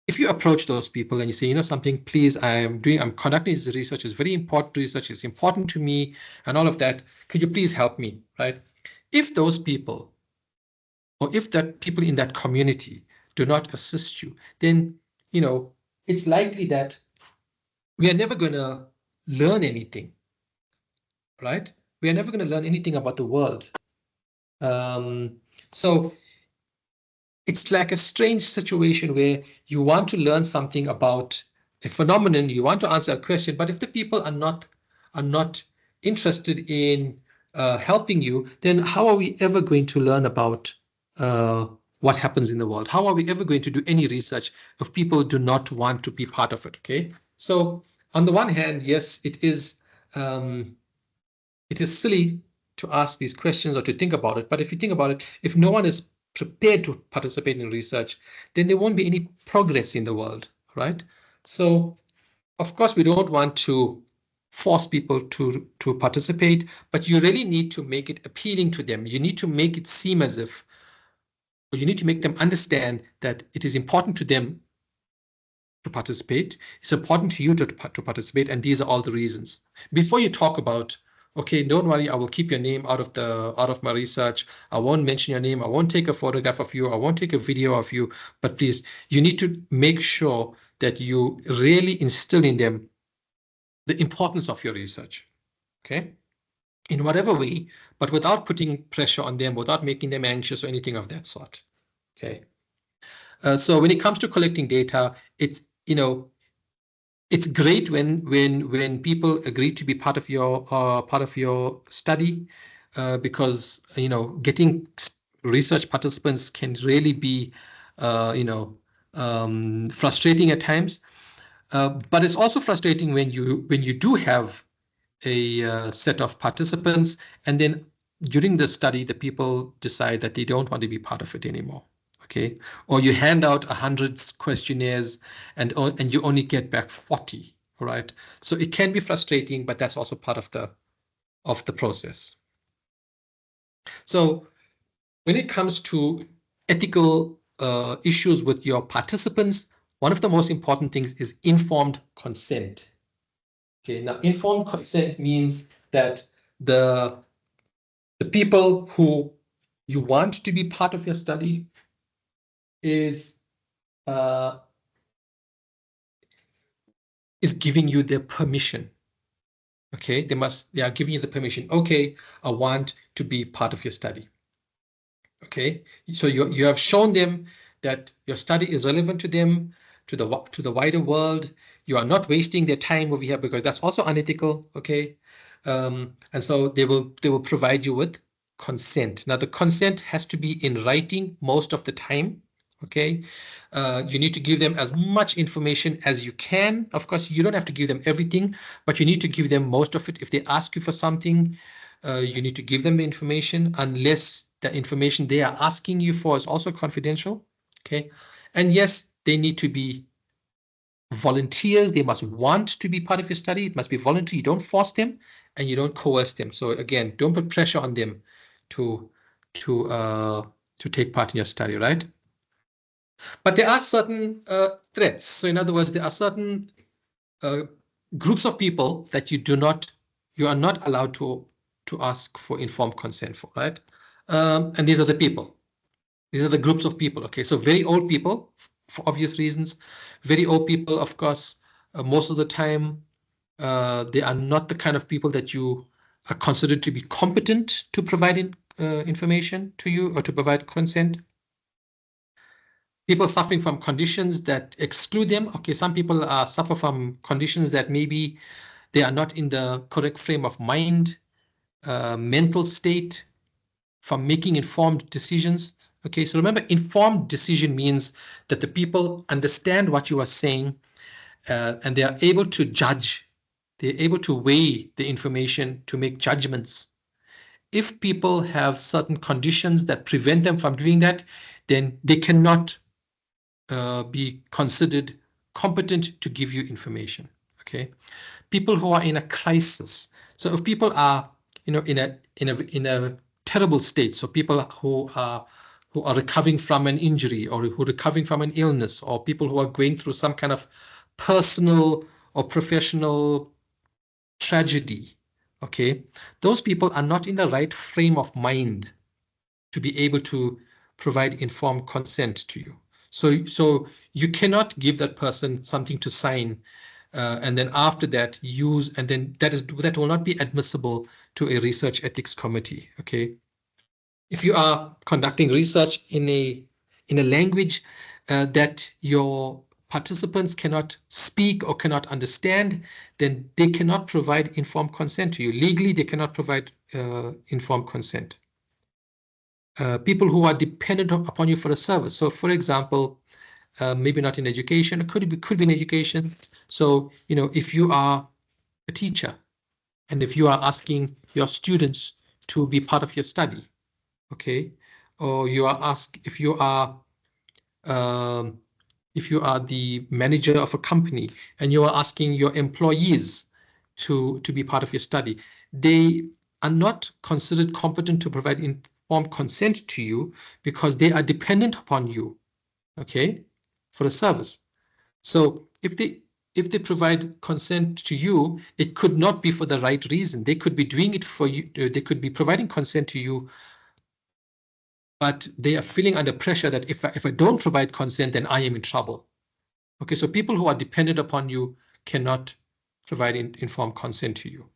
if you approach those people and you say, you know something, please, I'm conducting this research, it's very important research, it's important to me and all of that, could you please help me, right? If those people, or if that people in that community do not assist you, then, you know, it's likely that we are never going to learn anything, right? We are never going to learn anything about the world. So it's like a strange situation where you want to learn something about a phenomenon, you want to answer a question, but if the people are not interested in helping you, then how are we ever going to learn about what happens in the world? How are we ever going to do any research if people do not want to be part of it? Okay, so on the one hand, yes, it is silly to ask these questions or to think about it, but if you think about it, if no one is prepared to participate in research, then there won't be any progress in the world, right? So, of course, we don't want to force people to participate, but you really need to make it appealing to them. You need to make it seem as if, or you need to make them understand that it is important to them to participate. It's important to you to participate, and these are all the reasons. Before you talk about, okay, don't worry, I will keep your name out of my research. I won't mention your name. I won't take a photograph of you. I won't take a video of you. But please, you need to make sure that you really instill in them the importance of your research, okay? In whatever way, but without putting pressure on them, without making them anxious or anything of that sort, okay? So when it comes to collecting data, it's, you know, it's great when people agree to be part of your study, because, you know, getting research participants can really be frustrating at times, but it's also frustrating when you do have a set of participants and then during the study the people decide that they don't want to be part of it anymore. Okay, or you hand out 100 questionnaires and you only get back 40, right? So it can be frustrating, but that's also part of the process. So when it comes to ethical issues with your participants, one of the most important things is informed consent. Okay, now informed consent means that the people who you want to be part of your study is giving you their permission. Okay, they are giving you the permission. Okay, I want to be part of your study. Okay, so you have shown them that your study is relevant to them, to the wider world. You are not wasting their time over here, because that's also unethical. Okay, and so they will provide you with consent. Now the consent has to be in writing most of the time. Okay, you need to give them as much information as you can. Of course, you don't have to give them everything, but you need to give them most of it. If they ask you for something, you need to give them the information, unless the information they are asking you for is also confidential. Okay, and yes, they need to be volunteers. They must want to be part of your study. It must be voluntary. You don't force them and you don't coerce them. So again, don't put pressure on them to take part in your study, right? But there are certain threats. So in other words, there are certain groups of people that you are not allowed to ask for informed consent for, right? And these are the people. These are the groups of people. Okay, so very old people, for obvious reasons. Very old people, of course, most of the time, they are not the kind of people that you are considered to be competent to provide information to you or to provide consent. People suffering from conditions that exclude them. Okay, some people suffer from conditions that maybe they are not in the correct frame of mind, mental state, from making informed decisions. Okay, so remember, informed decision means that the people understand what you are saying, and they are able to judge. They're able to weigh the information to make judgments. If people have certain conditions that prevent them from doing that, then they cannot be considered competent to give you information. Okay, people who are in a crisis. So if people are in a terrible state. So people who are recovering from an injury, or who are recovering from an illness, or people who are going through some kind of personal or professional tragedy, okay, those people are not in the right frame of mind to be able to provide informed consent to you. So you cannot give that person something to sign, and then after that use, and then that will not be admissible to a research ethics committee. Okay, if you are conducting research in a language that your participants cannot speak or cannot understand, then they cannot provide informed consent to you. Legally, they cannot provide informed consent. People who are dependent upon you for a service. So, for example, maybe not in education, it could be in education. So, if you are a teacher, and if you are asking your students to be part of your study, okay, or if you are the manager of a company and you are asking your employees to be part of your study, they are not considered competent to provide informed consent to you because they are dependent upon you, okay, for a service. So if they provide consent to you, it could not be for the right reason. They could be doing it for you. They could be providing consent to you, but they are feeling under pressure that if I don't provide consent, then I am in trouble. Okay, so people who are dependent upon you cannot provide informed consent to you.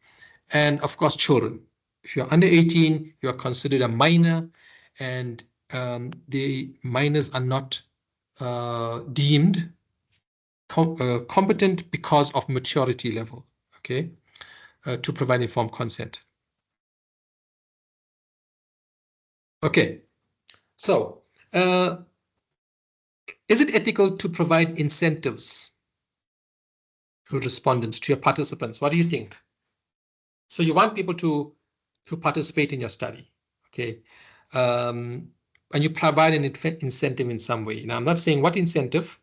And of course, children. If you're under 18, you are considered a minor, and the minors are not deemed competent because of maturity level, okay, to provide informed consent. Okay, so is it ethical to provide incentives to respondents, to your participants? What do you think? So you want people to participate in your study, okay, and you provide an incentive in some way. Now, I'm not saying what incentive.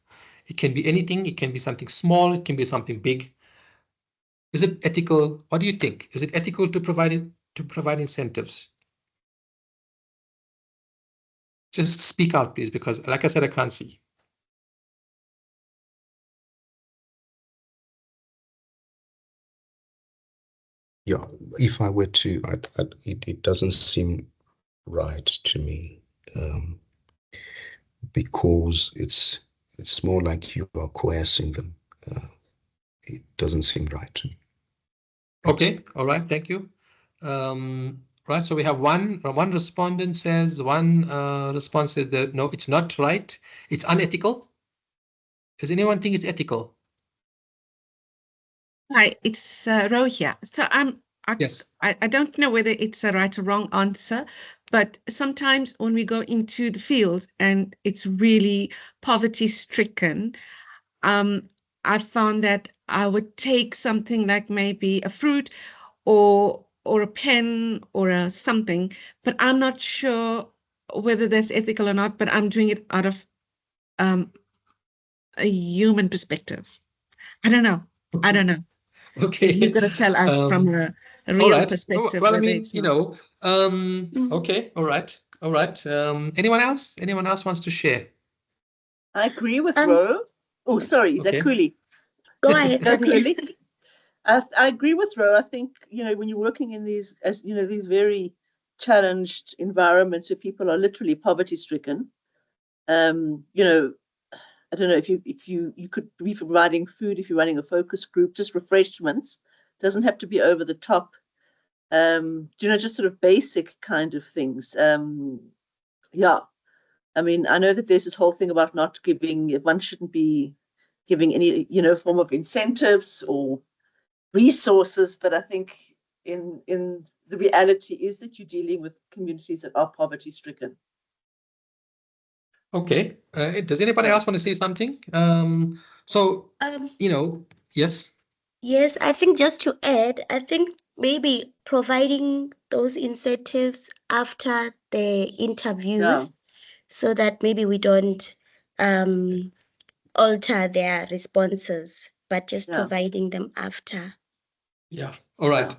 It can be anything. It can be something small. It can be something big. Is it ethical? What do you think? Is it ethical to provide incentives? Just speak out, please, because like I said, I can't see. Yeah, if I were to, it doesn't seem right to me, because it's more like you are coercing them. It doesn't seem right to me. Thanks. Okay, all right, thank you. Right, so we have one respondent says, one response says that no, it's not right. It's unethical. Does anyone think it's ethical? Hi, it's Rohia. So Yes. I don't know whether it's a right or wrong answer, but sometimes when we go into the field and it's really poverty stricken, I found that I would take something like maybe a fruit or a pen or a something, but I'm not sure whether that's ethical or not, but I'm doing it out of a human perspective. I don't know. I don't know. Okay. You're going to tell us from a real perspective. Well, I mean, okay, all right. Anyone else? Anyone else wants to share? I agree with Ro. Oh, sorry, is that Cooley? Go ahead, Tony. I agree with Ro. I think, when you're working in these, these very challenged environments where people are literally poverty stricken, I don't know if you could be providing food if you're running a focus group, just refreshments. Doesn't have to be over the top. Just sort of basic kind of things. Yeah. I mean, I know that there's this whole thing about not giving, one shouldn't be giving any, form of incentives or resources, but I think in the reality is that you're dealing with communities that are poverty stricken. Okay. Does anybody else want to say something? Yes. Yes, I think just to add, I think maybe providing those incentives after the interviews so that maybe we don't alter their responses, but just providing them after. Yeah. All right.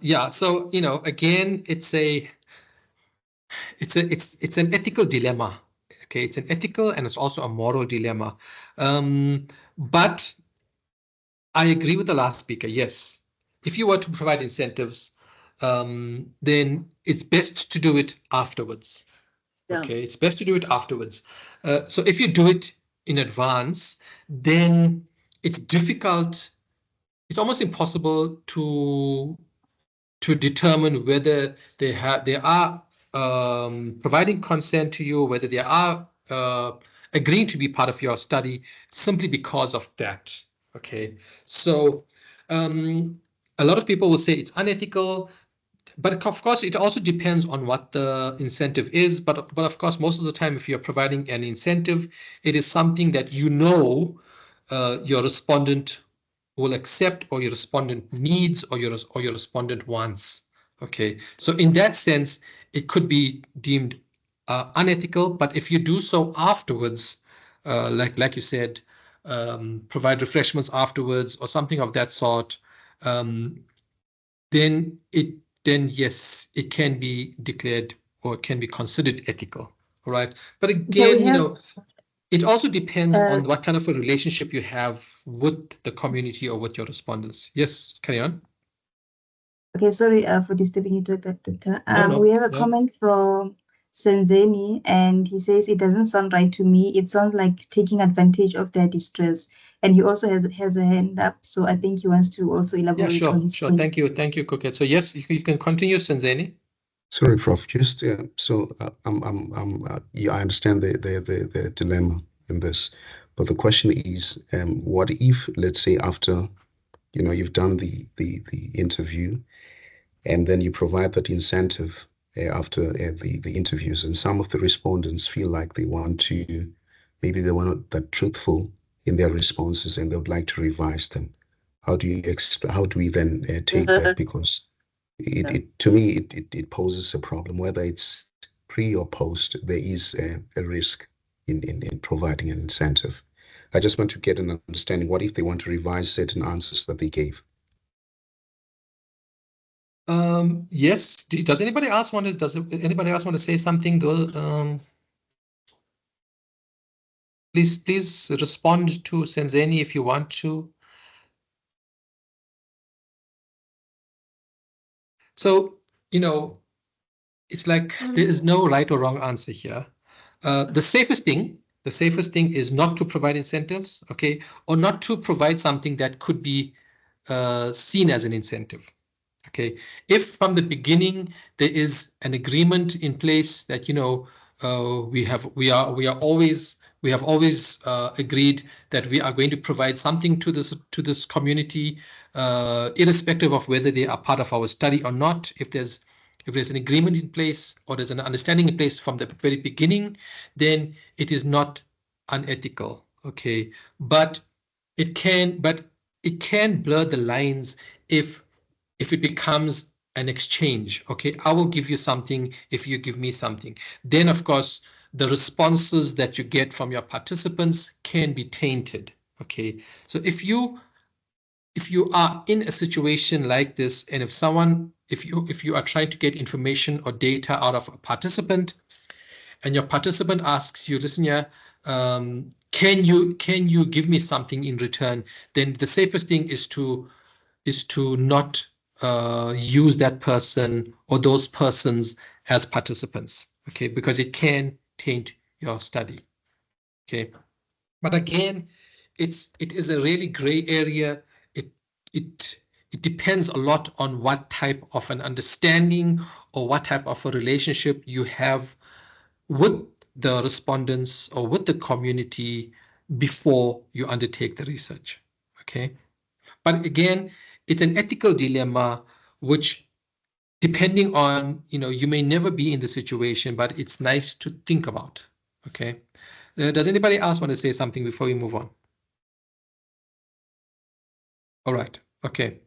Yeah. So, again, it's an ethical dilemma. Okay. It's an ethical and it's also a moral dilemma. But I agree with the last speaker. Yes. If you were to provide incentives, then it's best to do it afterwards. Yeah. Okay. It's best to do it afterwards. So if you do it in advance, then it's difficult. It's almost impossible to determine whether they are providing consent to you, whether they are agreeing to be part of your study simply because of that. Okay, so a lot of people will say it's unethical, but of course it also depends on what the incentive is. But of course, most of the time, if you're providing an incentive, it is something that your respondent will accept, or your respondent needs, or your respondent wants. Okay, so in that sense, it could be deemed unethical. But if you do so afterwards, like you said, provide refreshments afterwards or something of that sort, then yes, it can be declared or can be considered ethical. All right, but again, it also depends on what kind of a relationship you have with the community or with your respondents. Yes, carry on. Okay, sorry for disturbing you, Doctor. No, we have a comment from Senzeni, and he says it doesn't sound right to me. It sounds like taking advantage of their distress. And he also has a hand up, so I think he wants to also elaborate on his Sure. point. Thank you, Kuket. So yes, you can continue, Senzeni. Sorry, Prof. Just so I understand the dilemma in this, but the question is, what if, let's say, after you've done the interview, and then you provide that incentive after the interviews, and some of the respondents feel like maybe they were not that truthful in their responses, and they would like to revise them. How do we then take that? Because to me, it poses a problem. Whether it's pre or post, there is a risk in providing an incentive. I just want to get an understanding. What if they want to revise certain answers that they gave? Yes. Does anybody else want to say something? Please respond to Senzeni if you want to. So, it's like there is no right or wrong answer here. The safest thing is not to provide incentives, okay, or not to provide something that could be seen as an incentive. Okay, if from the beginning there is an agreement in place that we have always agreed that we are going to provide something to this community, irrespective of whether they are part of our study or not. If there's an agreement in place or there's an understanding in place from the very beginning, then it is not unethical. Okay, but it can blur the lines if it becomes an exchange. Okay, I will give you something if you give me something. Then, of course, the responses that you get from your participants can be tainted. Okay, so if you are in a situation like this, and if you are trying to get information or data out of a participant, and your participant asks you, listen here, can you give me something in return? Then the safest thing is to not use that person or those persons as participants, okay, because it can taint your study. Okay, but again, it is a really gray area. It depends a lot on what type of an understanding or what type of a relationship you have with the respondents or with the community before you undertake the research. Okay, but again, it's an ethical dilemma, which, depending on, you may never be in the situation, but it's nice to think about. Okay, does anybody else want to say something before we move on? All right. Okay.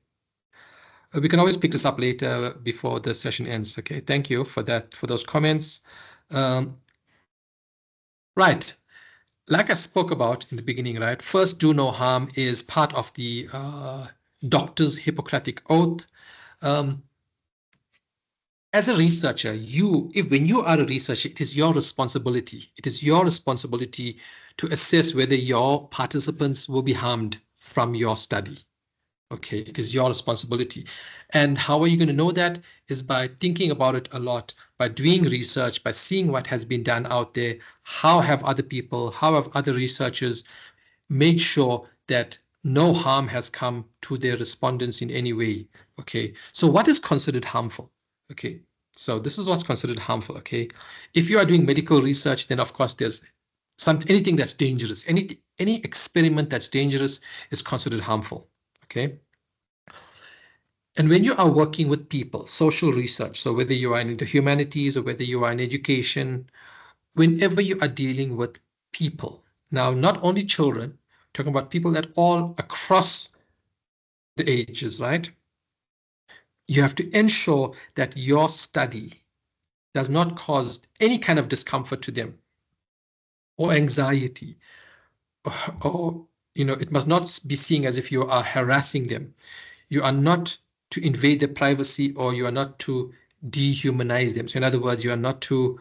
We can always pick this up later before the session ends. Okay. Thank you for that, for those comments. Right. Like I spoke about in the beginning, right? First, do no harm is part of the doctor's Hippocratic oath. As a researcher, when you are a researcher, it is your responsibility. It is your responsibility to assess whether your participants will be harmed from your study. Okay, it is your responsibility. And how are you going to know that? Is by thinking about it a lot, by doing research, by seeing what has been done out there. How have other researchers made sure that no harm has come to their respondents in any way? Okay, so what is considered harmful? Okay, so this is what's considered harmful. Okay, if you are doing medical research, then of course there's anything that's dangerous. Any experiment that's dangerous is considered harmful. Okay. And when you are working with people, social research, so whether you are in the humanities or whether you are in education, whenever you are dealing with people, now not only children, talking about people that all across the ages, right? You have to ensure that your study does not cause any kind of discomfort to them or anxiety, or it must not be seen as if you are harassing them. You are not to invade their privacy, or you are not to dehumanize them. So in other words, you are not to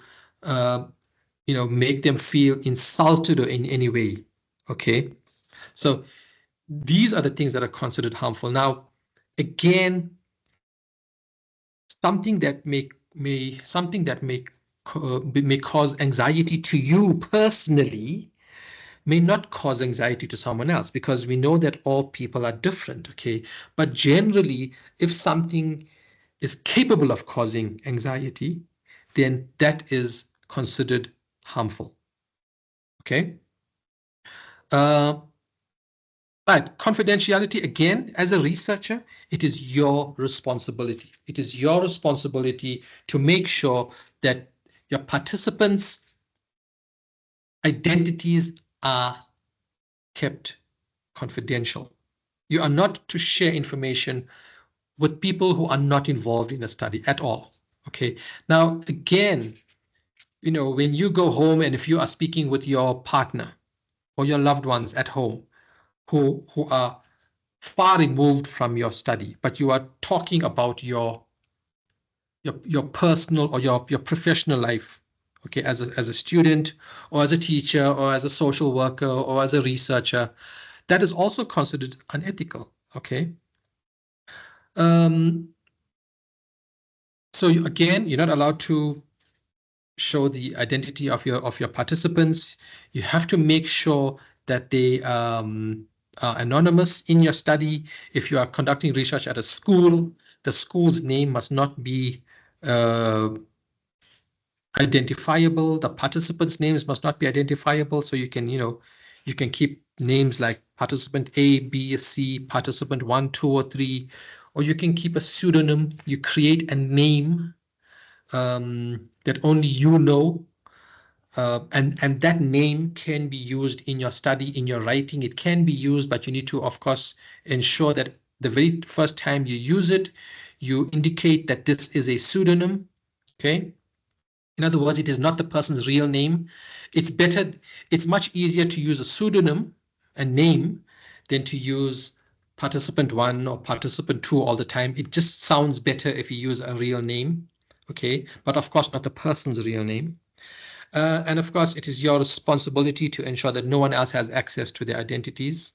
make them feel insulted or in any way. Okay, so these are the things that are considered harmful. Now, again, something that may cause anxiety to you personally may not cause anxiety to someone else, because we know that all people are different. Okay, but generally, if something is capable of causing anxiety, then that is considered harmful. Okay. But confidentiality, again, as a researcher, it is your responsibility. It is your responsibility to make sure that your participants' identities are kept confidential. You are not to share information with people who are not involved in the study at all. Okay. Now, again, when you go home and if you are speaking with your partner or your loved ones at home who are far removed from your study, but you are talking about your personal or your professional life, okay, as a student or as a teacher or as a social worker or as a researcher, that is also considered unethical. Okay. So again, you're not allowed to show the identity of your participants. You have to make sure that they are anonymous in your study. If you are conducting research at a school, the school's name must not be identifiable. The participants' names must not be identifiable. So you can keep names like participant A, B, C, participant 1, 2, or 3, or you can keep a pseudonym. You create a name that only you know, and that name can be used in your study, in your writing. It can be used, but you need to, of course, ensure that the very first time you use it, you indicate that this is a pseudonym. Okay. In other words, it is not the person's real name. It's much easier to use a pseudonym, a name, than to use participant 1 or participant 2 all the time. It just sounds better if you use a real name. Okay, but of course not the person's real name. And of course, it is your responsibility to ensure that no one else has access to their identities.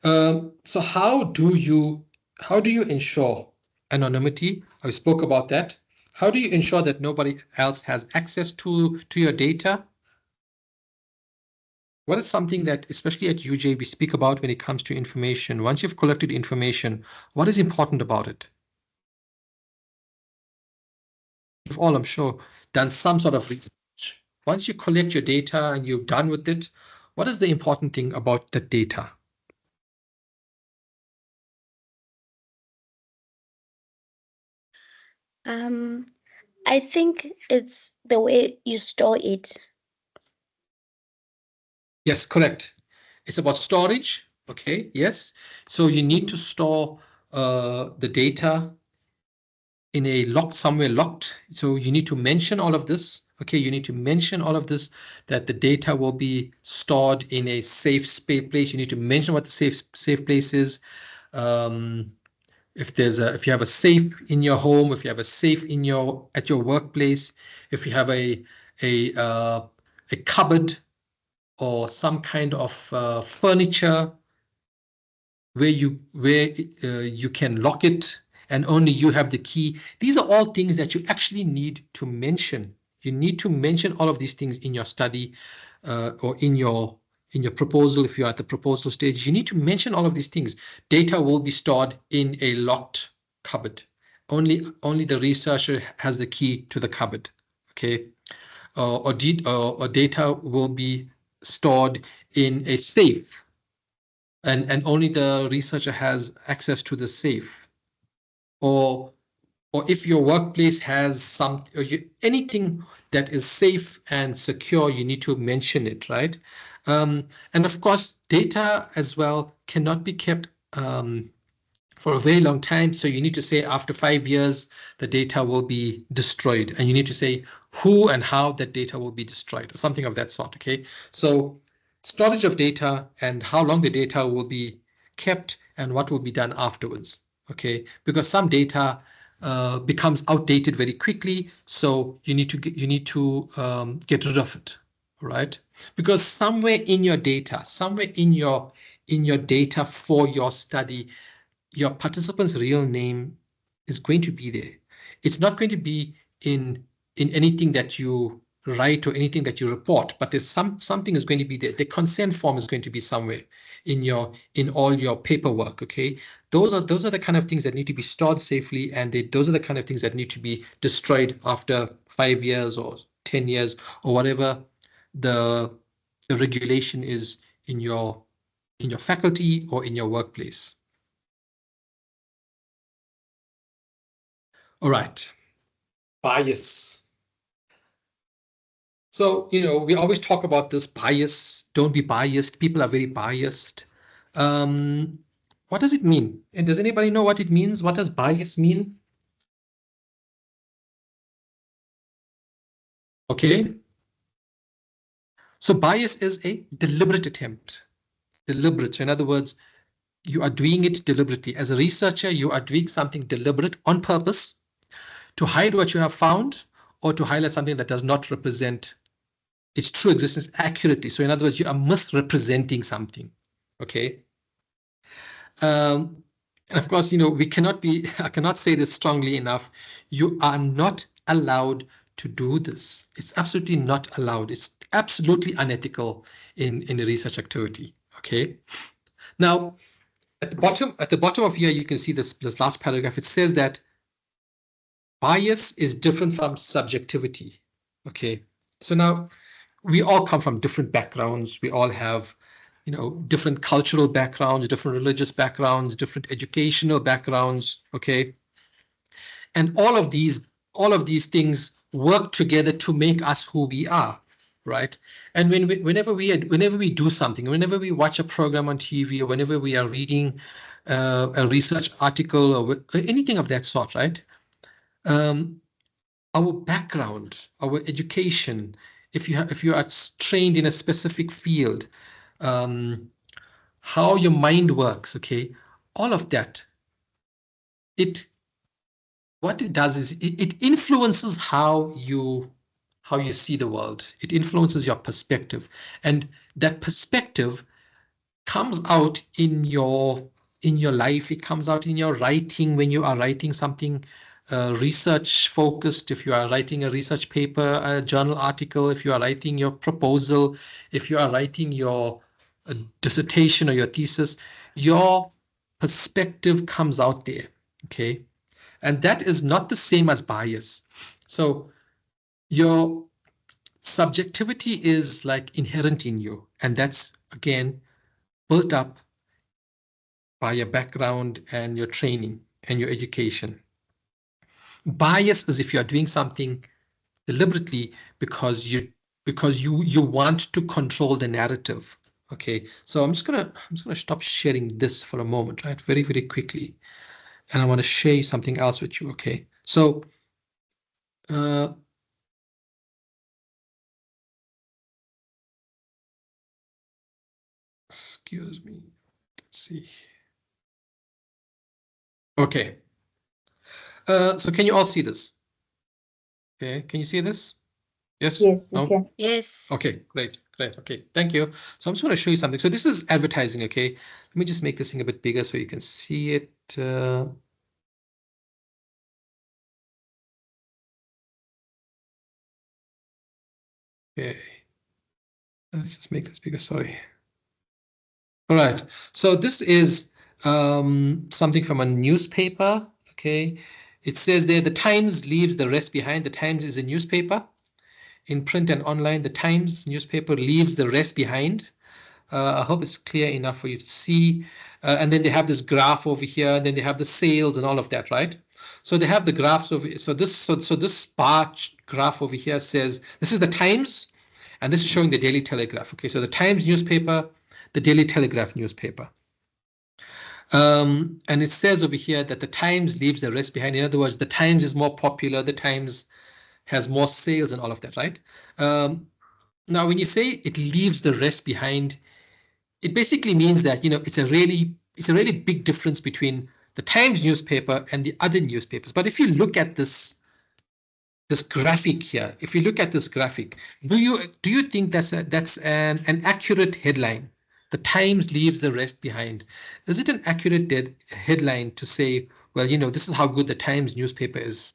So how do you ensure anonymity? I spoke about that. How do you ensure that nobody else has access to your data? What is something that, especially at UJ, we speak about when it comes to information? Once you've collected information, what is important about it? You've all, I'm sure, done some sort of research. Once you collect your data and you're done with it, what is the important thing about the data? I think it's the way you store it. Yes, correct. It's about storage. Okay, yes. So you need to store the data in a somewhere locked. So you need to mention all of this. Okay, you need to mention all of this, that the data will be stored in a safe place. You need to mention what the safe place is. If you have a safe in your home, if you have a safe at your workplace, if you have a cupboard or some kind of furniture where you can lock it and only you have the key. These are all things that you actually need to mention. You need to mention all of these things in your study or in your proposal. If you're at the proposal stage, you need to mention all of these things. Data will be stored in a locked cupboard. Only the researcher has the key to the cupboard. Okay, or data will be stored in a safe, and only the researcher has access to the safe. Or if your workplace has anything that is safe and secure, you need to mention it, right? And of course, data as well cannot be kept for a very long time. So you need to say after 5 years, the data will be destroyed. And you need to say who and how that data will be destroyed or something of that sort, okay? So storage of data and how long the data will be kept and what will be done afterwards, okay? Because some data becomes outdated very quickly. So you need to get rid of it, right? Because somewhere in your data, for your study, your participant's real name is going to be there. It's not going to be in anything that you write or anything that you report, but there's something is going to be there. The consent form is going to be somewhere in all your paperwork. Okay, those are the kind of things that need to be stored safely, and those are the kind of things that need to be destroyed after 5 years or 10 years or whatever the regulation is in your faculty or in your workplace. All right, bias. So, we always talk about this bias. Don't be biased. People are very biased. What does it mean? And does anybody know what it means? What does bias mean? Okay. So bias is a deliberate attempt. Deliberate. So in other words, you are doing it deliberately. As a researcher, you are doing something deliberate on purpose to hide what you have found or to highlight something that does not represent its true existence accurately. So in other words, you are misrepresenting something. Okay. And of course, I cannot say this strongly enough. You are not allowed to do this. It's absolutely not allowed. It's absolutely unethical in a research activity. Okay. Now, at the bottom of here, you can see this last paragraph. It says that bias is different from subjectivity. Okay. So now we all come from different backgrounds. We all have, different cultural backgrounds, different religious backgrounds, different educational backgrounds. Okay. And all of these things work together to make us who we are. Right. And whenever we do something, whenever we watch a program on TV, or whenever we are reading a research article or anything of that sort, right? Our background, our education, if you are trained in a specific field, how your mind works, okay, all of that, what it does is it influences how you see the world. It influences your perspective, and that perspective comes out in your life. It comes out in your writing when you are writing something research focused. If you are writing a research paper, a journal article, if you are writing your proposal, if you are writing your dissertation or your thesis, your perspective comes out there. Okay, and that is not the same as bias. So your subjectivity is like inherent in you, and that's again built up by your background and your training and your education. Bias is if you are doing something deliberately because you want to control the narrative. Okay, so I'm just gonna stop sharing this for a moment, right? Very, very quickly. And I want to share you something else with you. Okay, so excuse me. Let's see. Okay. So can you all see this? Okay, can you see this? Yes? Yes, we No? can. Yes. Okay, great. Okay, thank you. So I'm just going to show you something. So this is advertising, okay? Let me just make this thing a bit bigger so you can see it. Okay. Let's just make this bigger, sorry. All right, so this is something from a newspaper, okay? It says there, the Times leaves the rest behind. The Times is a newspaper. In print and online, the Times newspaper leaves the rest behind. I hope it's clear enough for you to see. And then they have this graph over here, and then they have the sales and all of that, right? So they have the graphs over. So this bar graph over here says this is the Times, and this is showing the Daily Telegraph. Okay, so the Times newspaper, the Daily Telegraph newspaper. And it says over here that the Times leaves the rest behind. In other words, the Times is more popular. The Times has more sales and all of that, right? Now, when you say it leaves the rest behind, it basically means that, you know, it's a really big difference between the Times newspaper and the other newspapers. But if you look at this graphic here, if you look at this graphic, do you think that's an accurate headline? The Times leaves the rest behind. Is it an accurate headline to say, well, you know, this is how good the Times newspaper is?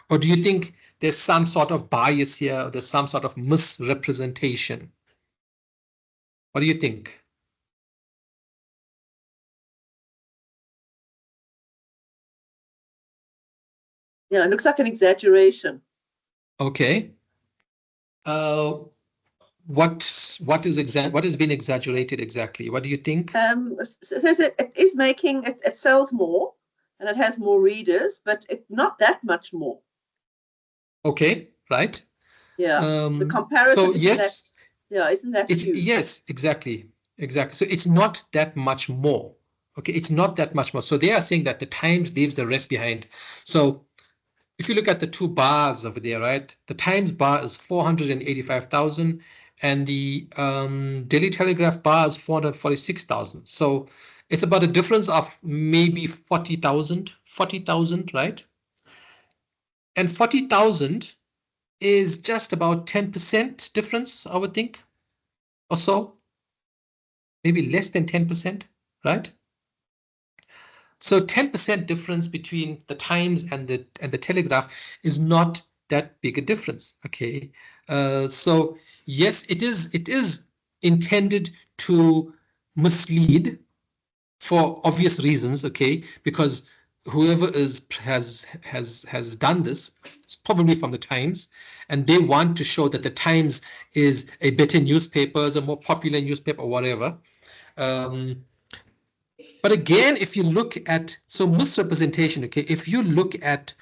Or do you think there's some sort of bias here, or there's some sort of misrepresentation? What do you think? Yeah, it looks like an exaggeration. Okay. What has been exaggerated exactly? What do you think? So it is making it sells more and it has more readers, but not that much more. Okay, right. Yeah. The comparison so isn't yes, isn't that huge? Yes, exactly. So it's not that much more. Okay, it's not that much more. So they are saying that the Times leaves the rest behind. So if you look at the two bars over there, right, the Times bar is 485,000 and the Daily Telegraph bar is 446,000. So it's about a difference of maybe 40,000, right? And 40,000 is just about 10% difference, I would think, or so. Maybe less than 10%, right? So 10% difference between the Times and the Telegraph is not that big a difference. Okay, so yes, it is intended to mislead for obvious reasons. Okay, because whoever has done this is probably from the Times, and they want to show that the Times is a better newspaper, is a more popular newspaper, or whatever. But again, if you look at, so misrepresentation, okay, if you look at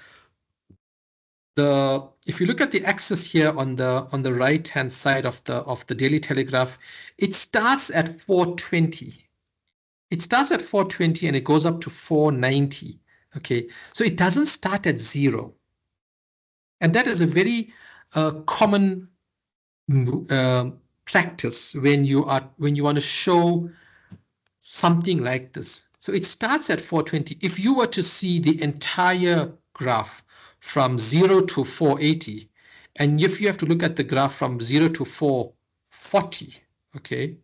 the axis here on the right hand side of the Daily Telegraph, it starts at 420. It starts at 420 and it goes up to 490. Okay, so it doesn't start at 0. And that is a very common practice when you want to show something like this. So it starts at 420. If you were to see the entire graph from 0 to 480, and if you have to look at the graph from 0 to 440, okay,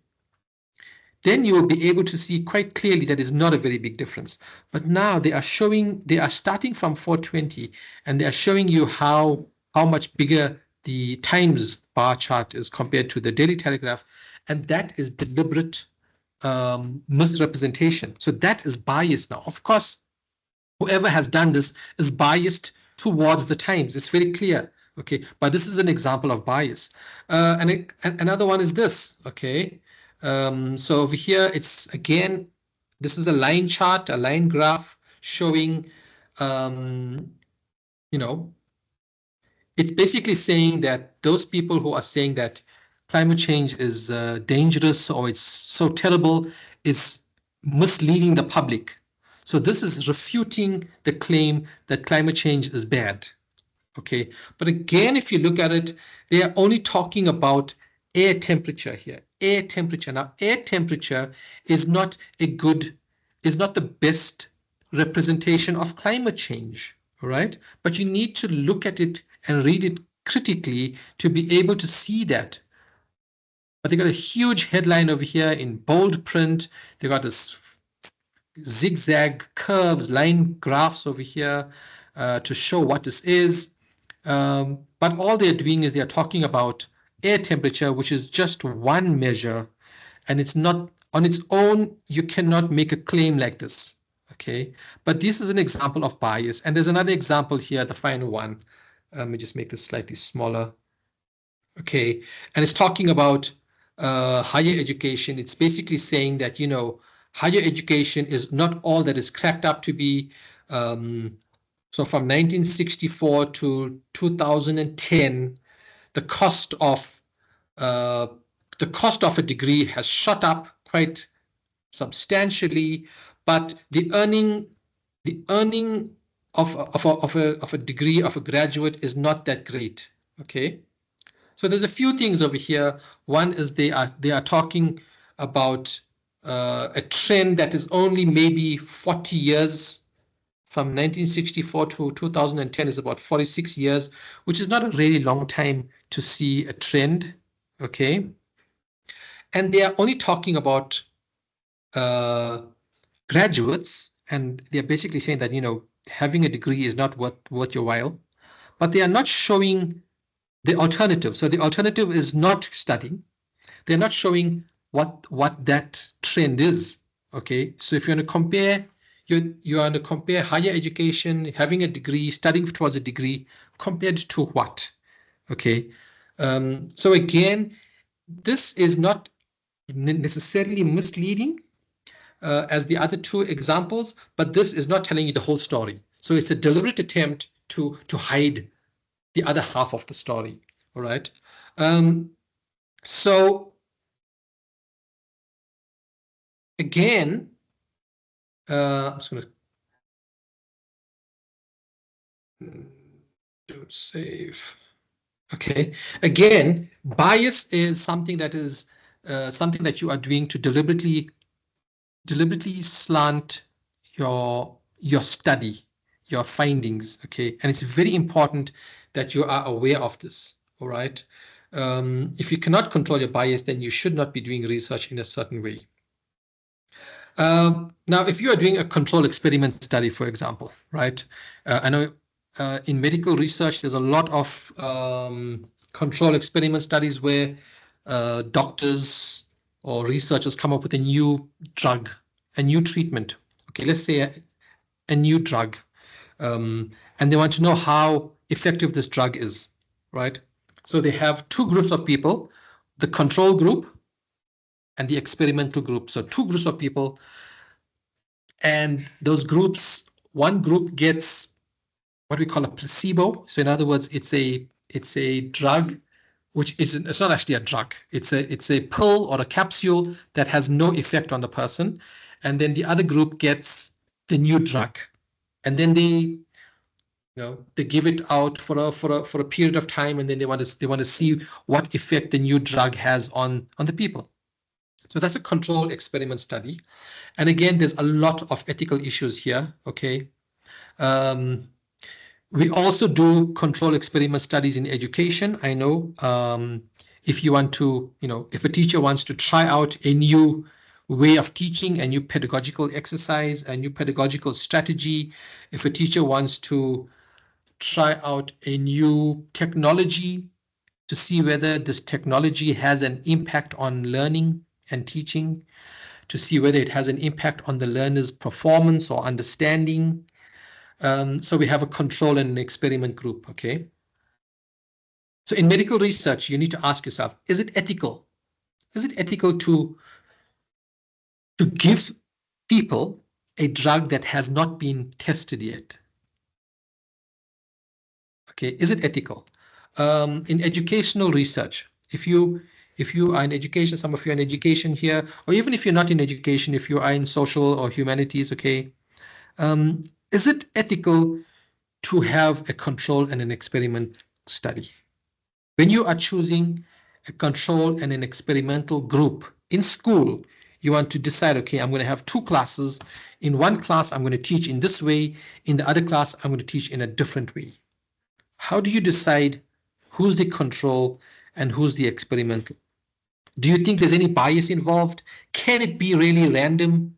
then you will be able to see quite clearly that is not a very big difference. But now they are starting from 420, and they are showing you how much bigger the Times bar chart is compared to the Daily Telegraph, and that is deliberate misrepresentation. So that is biased now. Of course, whoever has done this is biased towards the Times. It's very clear. Okay, but this is an example of bias. And another one is this. Okay, so over here, it's again, this is a line chart, a line graph showing, you know, it's basically saying that those people who are saying that climate change is dangerous or it's so terrible is misleading the public. So this is refuting the claim that climate change is bad. Okay, but again, if you look at it, they are only talking about air temperature here. Air temperature. Now, air temperature is not the best representation of climate change, all right? But you need to look at it and read it critically to be able to see that. But they got a huge headline over here in bold print. They got this zigzag curves, line graphs over here to show what this is. But all they're doing is they're talking about air temperature, which is just one measure, and it's not on its own. You cannot make a claim like this, okay? But this is an example of bias. And there's another example here, the final one. Let me just make this slightly smaller. Okay, and it's talking about higher education. It's basically saying that, you know, higher education is not all that is cracked up to be. So from 1964 to 2010, the cost of a degree has shot up quite substantially, but the earning of a degree of a graduate is not that great. Okay, so there's a few things over here. One is they are talking about a trend that is only maybe 40 years. From 1964 to 2010 is about 46 years, which is not a really long time to see a trend, okay? And they are only talking about graduates, and they're basically saying that, you know, having a degree is not worth your while, but they are not showing the alternative. So the alternative is not studying. They're not showing what that trend is, okay? So if you want to compare, you want to compare higher education, having a degree, studying towards a degree, compared to what? Okay. So again, this is not necessarily misleading as the other two examples, but this is not telling you the whole story. So it's a deliberate attempt to hide the other half of the story. All right. So again, I'm just going to do save. Okay. Again, bias is something that is something that you are doing to deliberately slant your study, your findings. Okay, and it's very important that you are aware of this. All right. If you cannot control your bias, then you should not be doing research in a certain way. Now, if you are doing a control experiment study, for example, right? I know in medical research, there's a lot of control experiment studies where doctors or researchers come up with a new drug, a new treatment. Okay, let's say a new drug, and they want to know how effective this drug is, right? So they have two groups of people, the control group and the experimental group. So two groups of people. And those groups, one group gets what we call a placebo. So in other words, it's a drug, which it's not actually a drug. It's a pill or a capsule that has no effect on the person. And then the other group gets the new drug, and then they give it out for a period of time, and then they want to see what effect the new drug has on the people. So that's a control experiment study. And again, there's a lot of ethical issues here, okay? We also do control experiment studies in education. I know if you want to, if a teacher wants to try out a new way of teaching, a new pedagogical exercise, a new pedagogical strategy, if a teacher wants to try out a new technology to see whether this technology has an impact on learning and teaching, to see whether it has an impact on the learner's performance or understanding. So we have a control and an experiment group, okay? So in medical research, you need to ask yourself, is it ethical? Is it ethical to give people a drug that has not been tested yet? Okay, is it ethical? In educational research, if you are in education, some of you are in education here, or even if you're not in education, if you are in social or humanities, okay, is it ethical to have a control and an experiment study? When you are choosing a control and an experimental group in school, You want to decide, okay, I'm going to have 2 classes. In one class, I'm going to teach in this way. In the other class, I'm going to teach in a different way. How do you decide who's the control and who's the experimental? Do you think there's any bias involved? Can it be really random?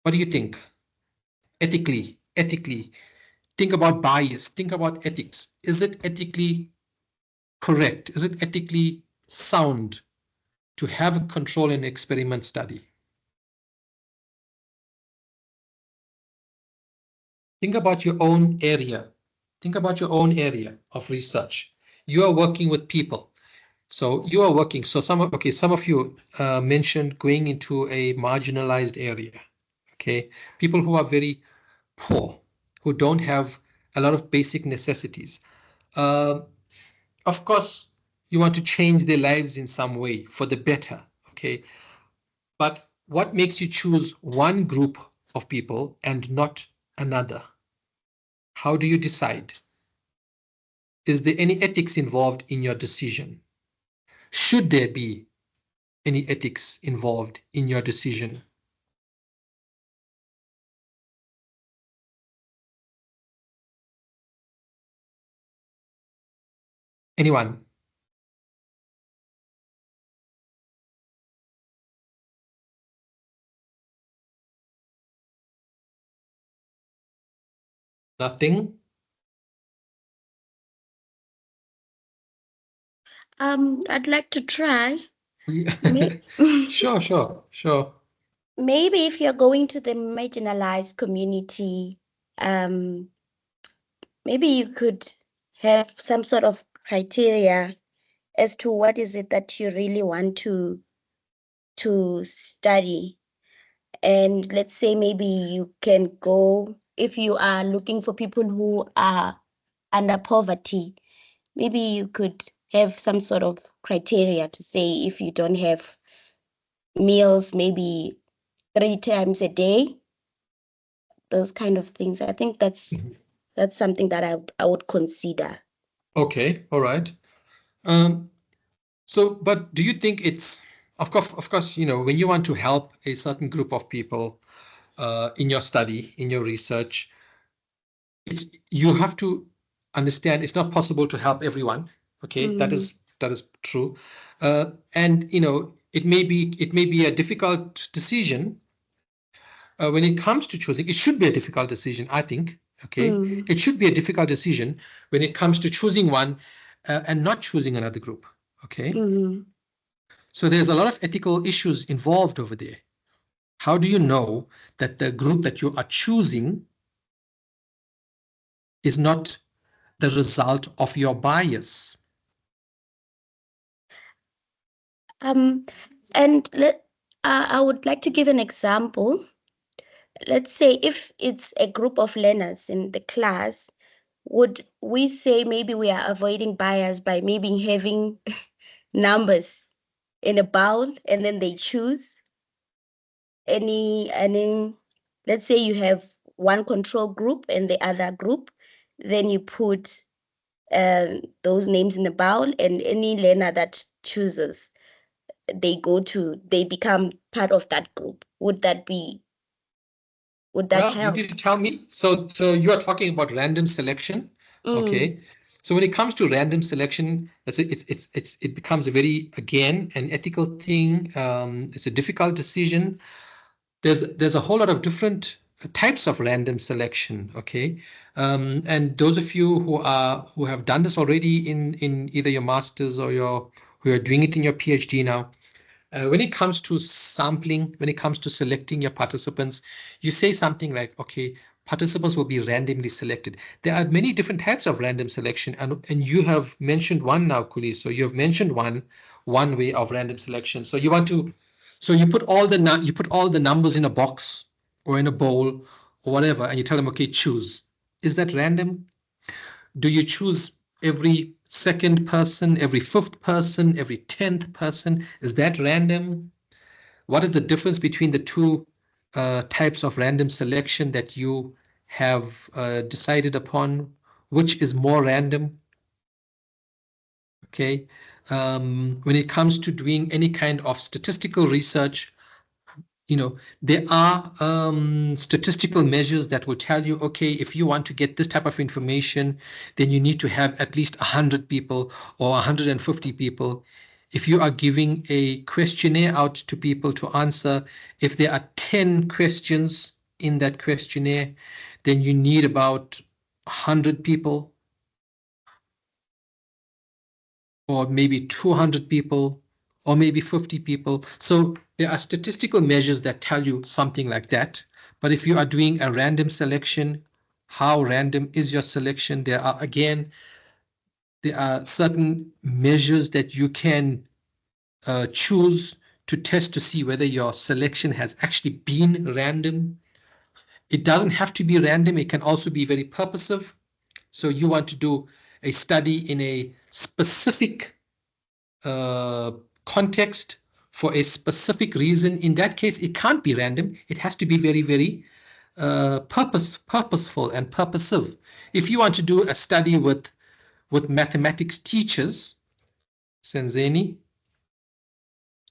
What do you think? Ethically, think about bias, think about ethics. Is it ethically correct? Is it ethically sound to have a control in experiment study? Think about your own area. Think about your own area of research. You are working with people. So you are working. So some of you mentioned going into a marginalized area. Okay, people who are very poor, who don't have a lot of basic necessities. Of course, you want to change their lives in some way for the better. Okay, but what makes you choose one group of people and not another? How do you decide? Is there any ethics involved in your decision? Should there be any ethics involved in your decision? Anyone? Nothing? I'd like to try. Sure. Maybe if you're going to the marginalized community, maybe you could have some sort of criteria as to what is it that you really want to study. And let's say maybe you can go, if you are looking for people who are under poverty, maybe you could have some sort of criteria to say if you don't have meals, maybe 3 times a day, those kind of things. I think that's something that I would consider. Okay, all right. So, but do you think it's, of course, you know, when you want to help a certain group of people in your study, in your research, you have to understand it's not possible to help everyone. Okay, that is true. And you know, it may be a difficult decision when it comes to choosing. It should be a difficult decision, I think. Okay, it should be a difficult decision when it comes to choosing one and not choosing another group. Okay. So there's a lot of ethical issues involved over there. How do you know that the group that you are choosing is not the result of your bias? And I would like to give an example. Let's say if it's a group of learners in the class, would we say maybe we are avoiding bias by maybe having numbers in a bowl and then they choose any, let's say you have one control group and the other group, then you put those names in the bowl, and any learner that chooses, they become part of that group. Would that help? Did you tell me? So you are talking about random selection. Okay. So when it comes to random selection, it becomes a very, again, an ethical thing. It's a difficult decision. There's a whole lot of different types of random selection. Okay. And those of you who have done this already in either your master's or who are doing it in your PhD now, when it comes to sampling, when it comes to selecting your participants, you say something like, okay, participants will be randomly selected. There are many different types of random selection, and you have mentioned one now, Kuli. So you have mentioned one way of random selection. So you put all the numbers in a box or in a bowl or whatever, and you tell them, okay, choose. Is that random? Do you choose every second person, every fifth person, every 10th person? Is that random? What is the difference between the two types of random selection that you have decided upon? Which is more random? Okay. When it comes to doing any kind of statistical research, there are statistical measures that will tell you, okay, if you want to get this type of information, then you need to have at least 100 people or 150 people. If you are giving a questionnaire out to people to answer, if there are 10 questions in that questionnaire, then you need about 100 people or maybe 200 people or maybe 50 people. So there are statistical measures that tell you something like that. But if you are doing a random selection, how random is your selection? There are certain measures that you can choose to test to see whether your selection has actually been random. It doesn't have to be random. It can also be very purposive. So you want to do a study in a specific context for a specific reason. In that case, it can't be random. It has to be very, very purposeful and purposive. If you want to do a study with mathematics teachers, Senzeni,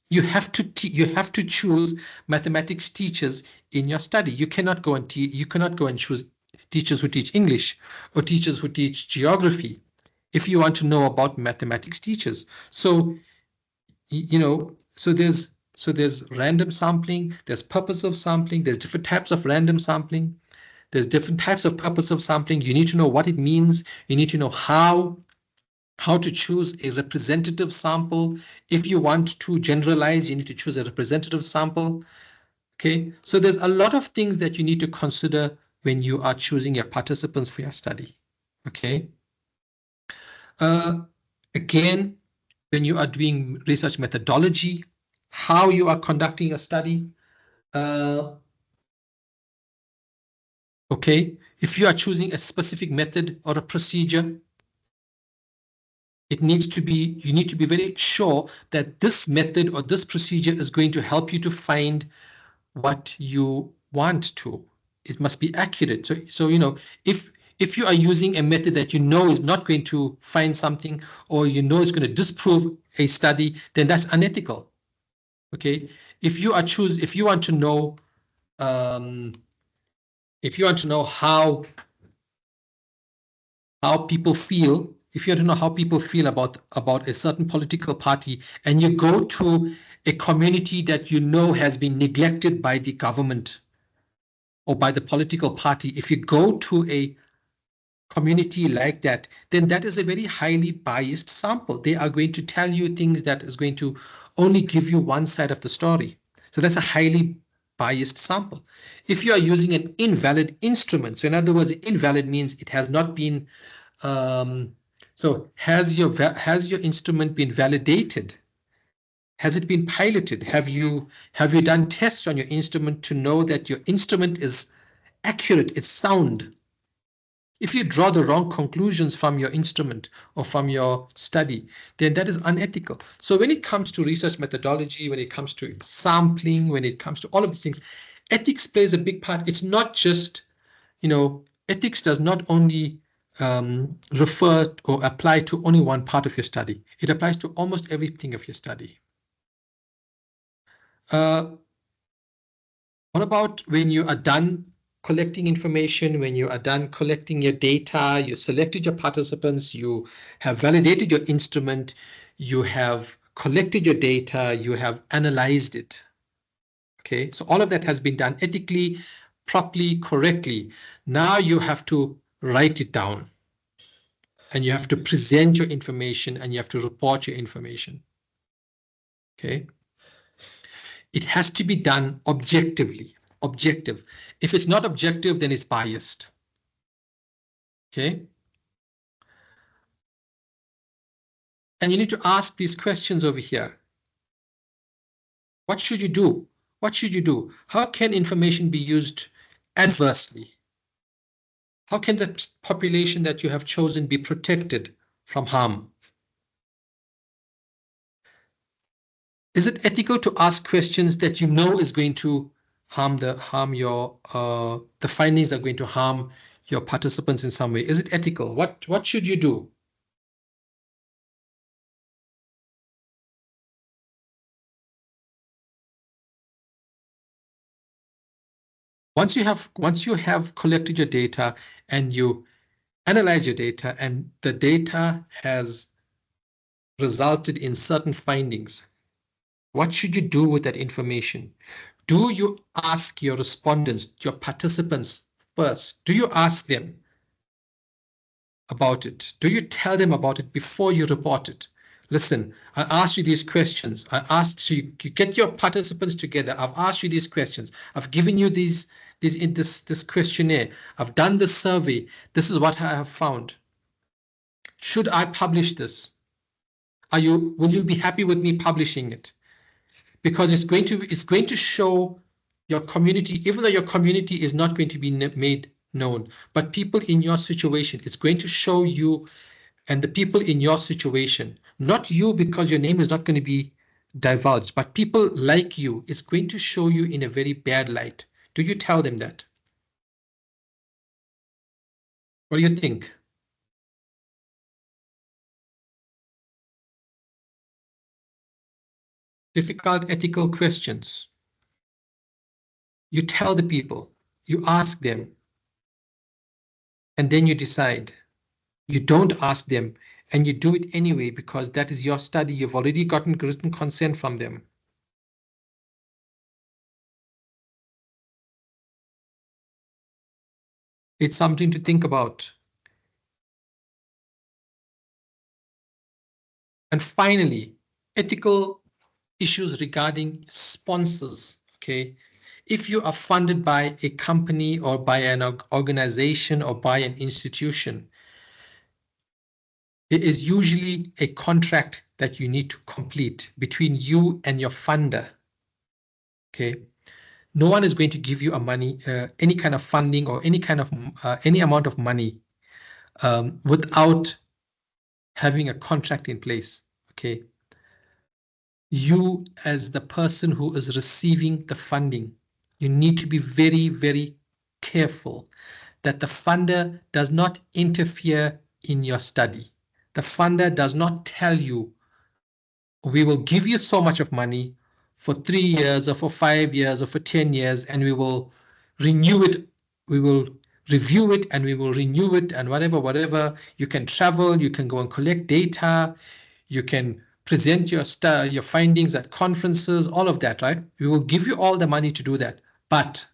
you have to choose mathematics teachers in your study. You cannot go and choose teachers who teach English or teachers who teach geography if you want to know about mathematics teachers. So so there's random sampling, there's purposive sampling, there's different types of random sampling, there's different types of purposive sampling. You need to know what it means. You need to know how to choose a representative sample. If you want to generalize, you need to choose a representative sample. Okay, so there's a lot of things that you need to consider when you are choosing your participants for your study. Okay. Again, when you are doing research methodology, how you are conducting a study. Okay, if you are choosing a specific method or a procedure, you need to be very sure that this method or this procedure is going to help you to find what you want to. It must be accurate. So if you are using a method that you know is not going to find something, or you know it's going to disprove a study, then that's unethical. Okay, if you want to know how people feel, if you want to know how people feel about a certain political party, and you go to a community that you know has been neglected by the government or by the political party, if you go to a community like that, then that is a very highly biased sample. They are going to tell you things that is going to only give you one side of the story. So that's a highly biased sample. If you are using an invalid instrument, so in other words, invalid means it has not been, so has your instrument been validated? Has it been piloted? Have you done tests on your instrument to know that your instrument is accurate, it's sound? If you draw the wrong conclusions from your instrument or from your study, then that is unethical. So when it comes to research methodology, when it comes to sampling, when it comes to all of these things, ethics plays a big part. It's not just, ethics does not only refer or apply to only one part of your study. It applies to almost everything of your study. What about when you are done collecting information, when you are done collecting your data, you selected your participants, you have validated your instrument, you have collected your data, you have analyzed it. Okay, so all of that has been done ethically, properly, correctly. Now you have to write it down, and you have to present your information, and you have to report your information. Okay. It has to be done objectively. Objective. If it's not objective, then it's biased. Okay. And you need to ask these questions over here. What should you do? What should you do? How can information be used adversely? How can the population that you have chosen be protected from harm? Is it ethical to ask questions that you know is going to the findings are going to harm your participants in some way? Is it ethical? What should you do? Once you have collected your data and you analyze your data and the data has resulted in certain findings, what should you do with that information? Do you ask your respondents, your participants first? Do you ask them about it? Do you tell them about it before you report it? Listen, I asked you these questions. I asked you get your participants together. I've asked you these questions. I've given you this questionnaire. I've done the survey. This is what I have found. Should I publish this? Will you be happy with me publishing it? Because it's going to show your community, even though your community is not going to be made known, but people in your situation, it's going to show you and the people in your situation, not you because your name is not going to be divulged, but people like you, it's going to show you in a very bad light. Do you tell them that? What do you think? Difficult ethical questions. You tell the people, you ask them, and then you decide. You don't ask them, and you do it anyway because that is your study. You've already gotten written consent from them. It's something to think about. And finally, ethical issues regarding sponsors, okay? If you are funded by a company or by an organization or by an institution, there is usually a contract that you need to complete between you and your funder, okay? No one is going to give you any kind of funding or any kind of any amount of money without having a contract in place, okay? You as the person who is receiving the funding, you need to be very, very careful that the funder does not interfere in your study. The funder does not tell you, we will give you so much of money for 3 years or for 5 years or for 10 years, and we will renew it. We will review it and we will renew it and whatever. You can travel, you can go and collect data, you can present your findings at conferences, all of that, right? We will give you all the money to do that, but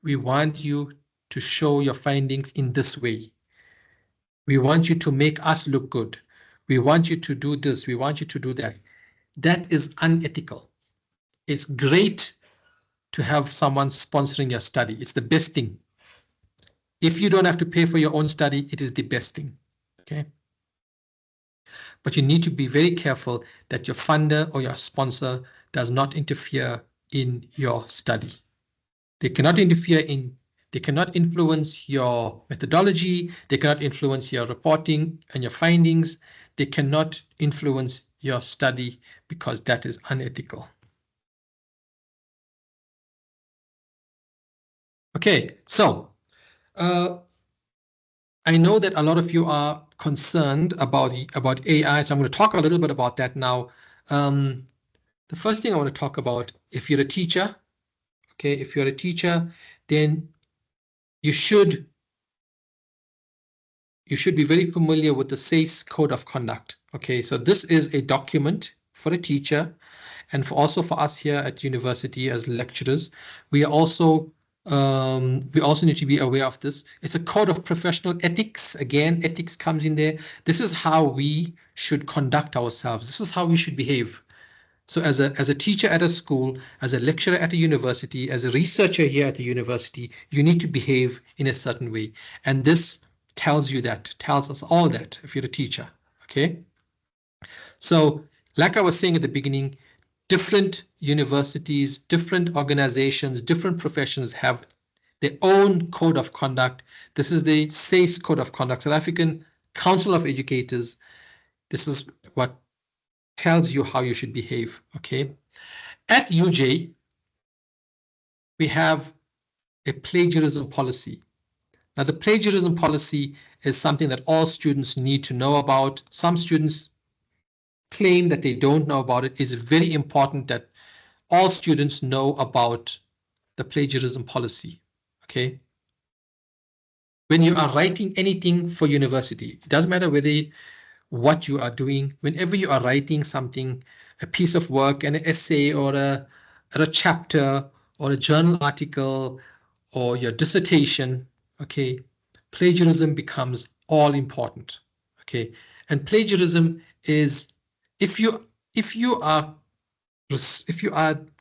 we want you to show your findings in this way. We want you to make us look good. We want you to do this. We want you to do that. That is unethical. It's great to have someone sponsoring your study. It's the best thing. If you don't have to pay for your own study, it is the best thing, okay? But you need to be very careful that your funder or your sponsor does not interfere in your study. They cannot influence your methodology. They cannot influence your reporting and your findings. They cannot influence your study because that is unethical. Okay, so I know that a lot of you are concerned about AI, so I'm going to talk a little bit about that now. The first thing I want to talk about, if you're a teacher, okay, if you're a teacher, then you should be very familiar with the SACE Code of Conduct. Okay, so this is a document for a teacher and also for us here at university as lecturers. We also need to be aware of this. It's a code of professional ethics. Again, ethics comes in there. This is how we should conduct ourselves. This is how we should behave. So as a teacher at a school, as a lecturer at a university, as a researcher here at the university, you need to behave in a certain way. And this tells us all that if you're a teacher, okay? So like I was saying at the beginning, different universities, different organizations, different professions have their own code of conduct. This is the SACE Code of Conduct, South African Council of Educators. This is what tells you how you should behave, okay? At UJ, we have a plagiarism policy. Now, the plagiarism policy is something that all students need to know about. Some students claim that they don't know about it. It's very important that all students know about the plagiarism policy, okay? When you are writing anything for university, it doesn't matter what you are doing, whenever you are writing something, a piece of work, an essay or a chapter or a journal article or your dissertation, okay, plagiarism becomes all important, okay? And plagiarism is, if you are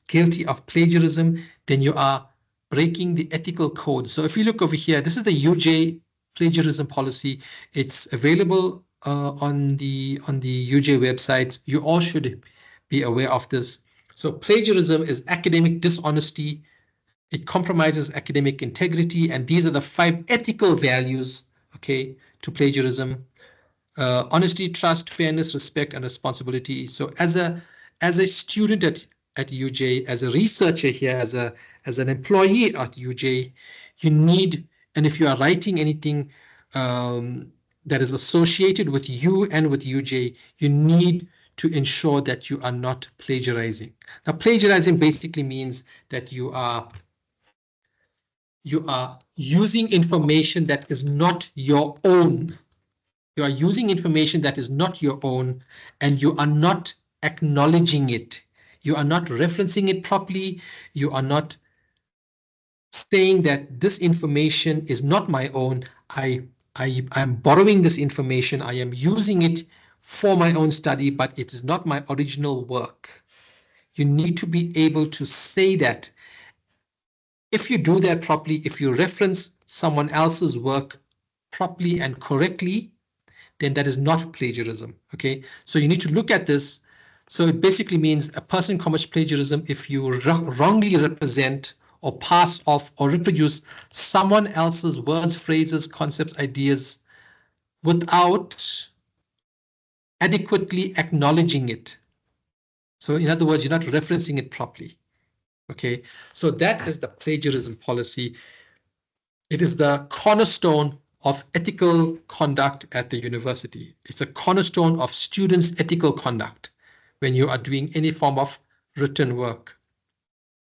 guilty of plagiarism, then you are breaking the ethical code. So if you look over here, this is the UJ plagiarism policy. It's available on the UJ website. You all should be aware of this. So plagiarism is academic dishonesty. It compromises academic integrity, and these are the 5 ethical values, okay, to plagiarism. Honesty, trust, fairness, respect, and responsibility. So as a student at UJ, as a researcher here, as an employee at UJ, you need, and if you are writing anything that is associated with you and with UJ, you need to ensure that you are not plagiarizing. Now, plagiarizing basically means that you are using information that is not your own. You are using information that is not your own, and you are not acknowledging it. You are not referencing it properly. You are not saying that this information is not my own. I'm borrowing this information. I am using it for my own study, but it is not my original work. You need to be able to say that. If you do that properly, if you reference someone else's work properly and correctly, then that is not plagiarism, okay? So you need to look at this. So it basically means a person commits plagiarism if you wrongly represent or pass off or reproduce someone else's words, phrases, concepts, ideas without adequately acknowledging it. So in other words, you're not referencing it properly, okay? So that is the plagiarism policy. It is the cornerstone of ethical conduct at the university. It's a cornerstone of students' ethical conduct when you are doing any form of written work.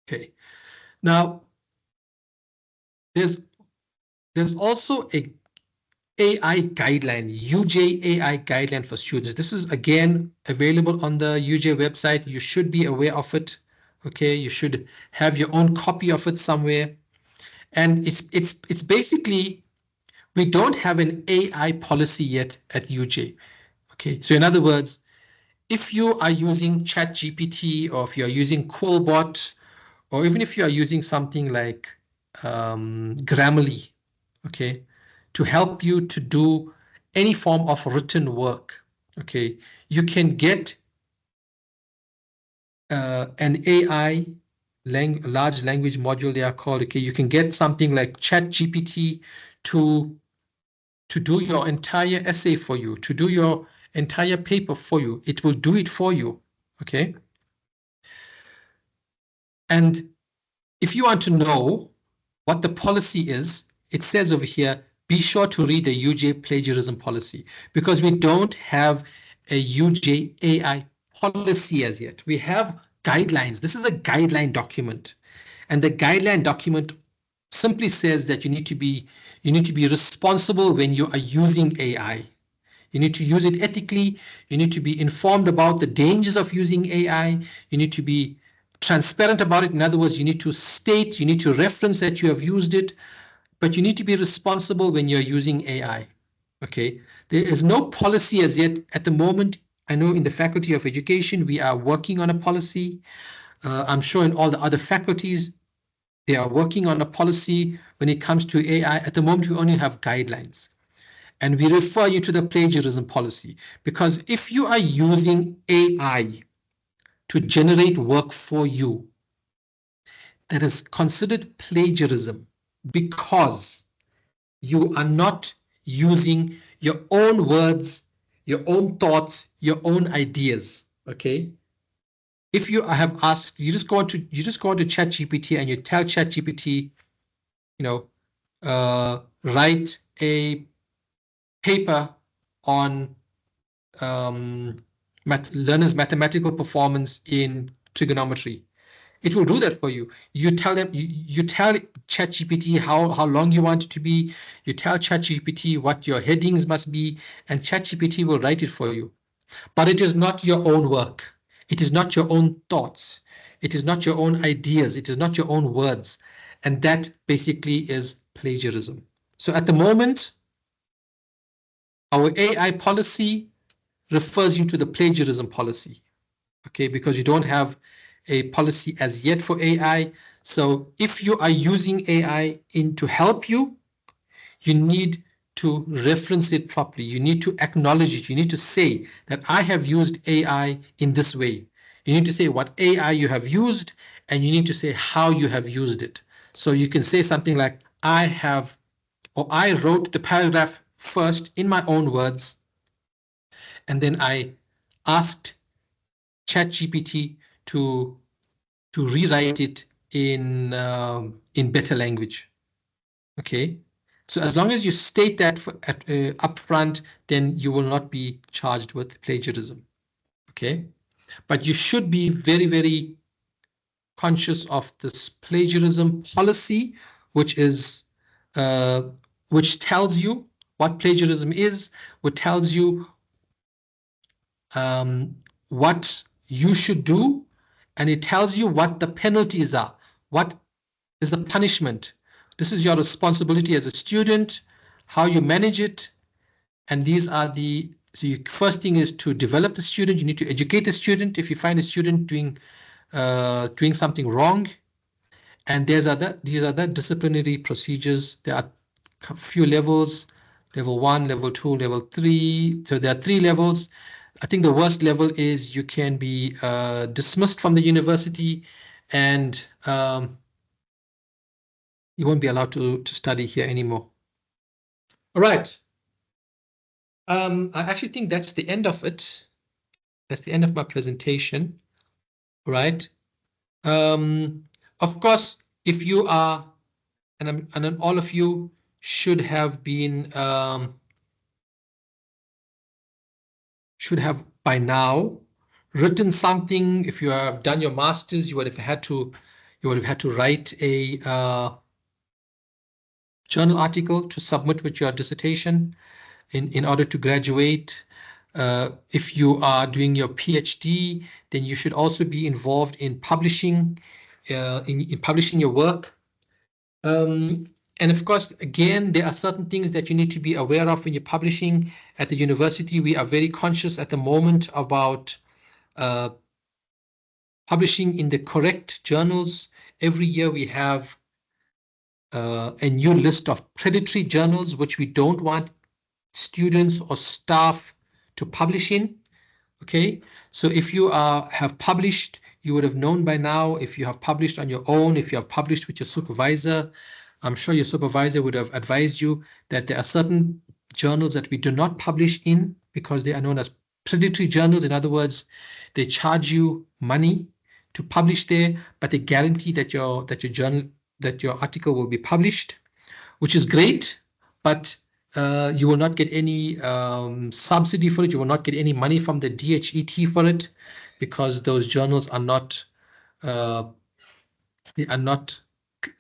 Okay. Now, there's also a AI guideline, UJ AI guideline for students. This is again available on the UJ website. You should be aware of it. Okay, you should have your own copy of it somewhere. And it's basically, we don't have an AI policy yet at UJ. Okay, so in other words, if you are using ChatGPT, or if you're using Quillbot, or even if you are using something like Grammarly, okay, to help you to do any form of written work, okay, you can get an AI large language module, they are called, okay, you can get something like ChatGPT to do your entire essay for you, to do your entire paper for you. It will do it for you, okay? And if you want to know what the policy is, it says over here, be sure to read the UJ plagiarism policy, because we don't have a UJ AI policy as yet. We have guidelines. This is a guideline document, and the guideline document simply says that you need to be responsible when you are using AI. You need to use it ethically. You need to be informed about the dangers of using AI. You need to be transparent about it. In other words, you need to state, you need to reference that you have used it, but you need to be responsible when you're using AI. Okay, there is no policy as yet at the moment. I know in the Faculty of Education, we are working on a policy. I'm sure in all the other faculties, they are working on a policy when it comes to AI. At the moment, we only have guidelines. And we refer you to the plagiarism policy, because if you are using AI to generate work for you, that is considered plagiarism, because you are not using your own words, your own thoughts, your own ideas, okay? If you have asked, you just go on to ChatGPT and you tell ChatGPT, write a paper on learners' mathematical performance in trigonometry. It will do that for you. You tell them, you tell ChatGPT how long you want it to be. You tell ChatGPT what your headings must be, and ChatGPT will write it for you. But it is not your own work. It is not your own thoughts. It is not your own ideas. It is not your own words. And that basically is plagiarism. So at the moment, our AI policy refers you to the plagiarism policy, okay, because you don't have a policy as yet for AI. So if you are using AI to help you, you need to reference it properly. You need to acknowledge it. You need to say that I have used AI in this way. You need to say what AI you have used, and you need to say how you have used it. So you can say something like, I have, or I wrote the paragraph first in my own words, and then I asked ChatGPT to rewrite it in better language. Okay, so as long as you state that upfront, then you will not be charged with plagiarism. Okay, but you should be very, very conscious of this plagiarism policy, which is which tells you what plagiarism is, which tells you what you should do, and it tells you what the penalties are, what is the punishment. This is your responsibility as a student, how you manage it, and these are the, so your first thing is to develop the student. You need to educate the student if you find a student doing something wrong. And these are the disciplinary procedures. There are a few levels, level 1, level 2, level 3. So there are 3 levels. I think the worst level is you can be dismissed from the university, and you won't be allowed to study here anymore. All right. I actually think that's the end of it. That's the end of my presentation. All right. Of course, if you are, and then all of you should have been, should have by now written something. If you have done your master's, you would have had to write a journal article to submit with your dissertation in order to graduate. If you are doing your PhD, then you should also be involved in publishing, in publishing your work. And of course, again, there are certain things that you need to be aware of when you're publishing. At the university, we are very conscious at the moment about publishing in the correct journals. Every year we have a new list of predatory journals, which we don't want students or staff to publish in. Okay, so if you have published, you would have known by now. If you have published on your own, if you have published with your supervisor, I'm sure your supervisor would have advised you that there are certain journals that we do not publish in because they are known as predatory journals. In other words, they charge you money to publish there, but they guarantee that your article will be published, which is great, but you will not get any subsidy for it. You will not get any money from the DHET for it, because those journals are not they are not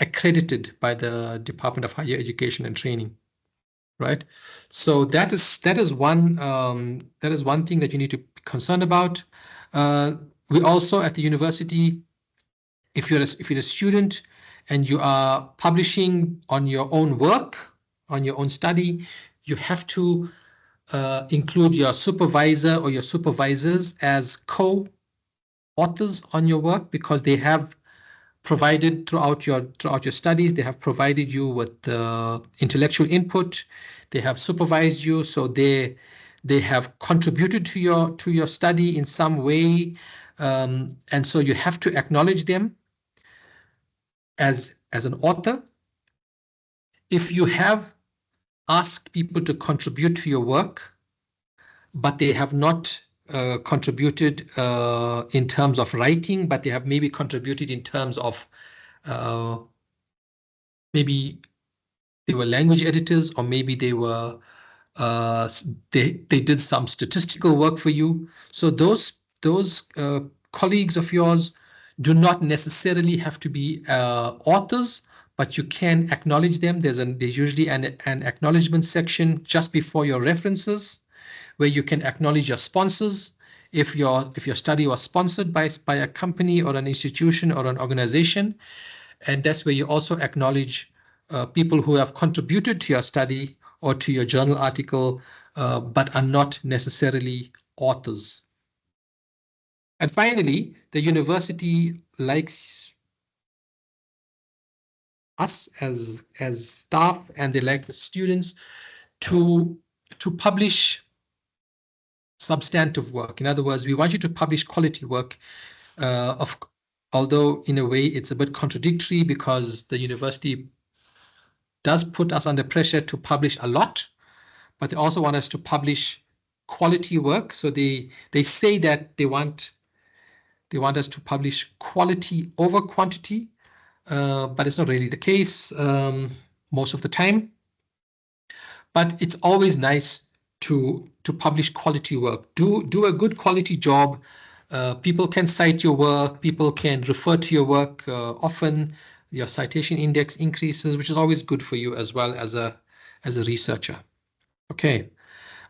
accredited by the Department of Higher Education and Training, right? So that is one thing that you need to be concerned about. We also at the university, if you're a student and you are publishing on your own work, on your own study, you have to include your supervisor or your supervisors as co-authors on your work, because they have provided throughout your studies, they have provided you with intellectual input, they have supervised you, so they have contributed to your study in some way, and so you have to acknowledge them as an author. If you have asked people to contribute to your work, but they have not contributed in terms of writing, but they have maybe contributed in terms of maybe they were language editors, or maybe they were they did some statistical work for you. So those colleagues of yours, do not necessarily have to be authors, but you can acknowledge them. There's usually an acknowledgement section just before your references, where you can acknowledge your sponsors. If your study was sponsored by a company or an institution or an organization, and that's where you also acknowledge people who have contributed to your study or to your journal article, but are not necessarily authors. And finally, the university likes us as staff, and they like the students to publish substantive work. In other words, we want you to publish quality work, although in a way it's a bit contradictory, because the university does put us under pressure to publish a lot, but they also want us to publish quality work. So they say that they want us to publish quality over quantity, but it's not really the case most of the time. But it's always nice to publish quality work. Do a good quality job. People can cite your work. People can refer to your work often. Your citation index increases, which is always good for you as well as a researcher. Okay.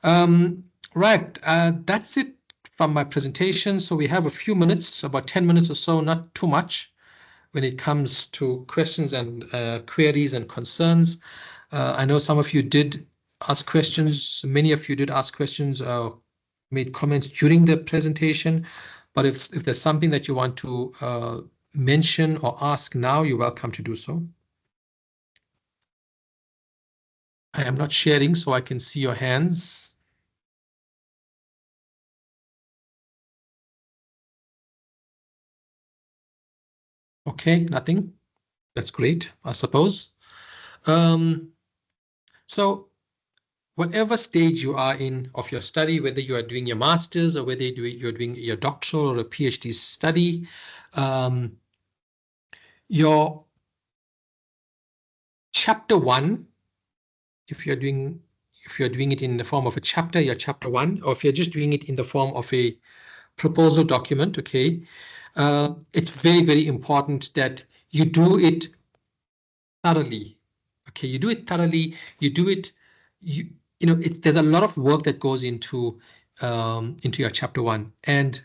Right. That's it from my presentation. So we have a few minutes, about 10 minutes or so, not too much, when it comes to questions and queries and concerns. I know some of you did ask questions. Many of you did ask questions, made comments during the presentation. But if there's something that you want to mention or ask now, you're welcome to do so. I am not sharing, so I can see your hands. Okay, nothing. That's great, I suppose. So whatever stage you are in of your study, whether you are doing your master's or whether you're doing your doctoral or a PhD study, your chapter 1, if you're doing it in the form of a chapter, your chapter 1, or if you're just doing it in the form of a proposal document, okay, it's very, very important that you do it thoroughly. Okay, you do it thoroughly. You do it. You know, there's a lot of work that goes into your chapter 1, and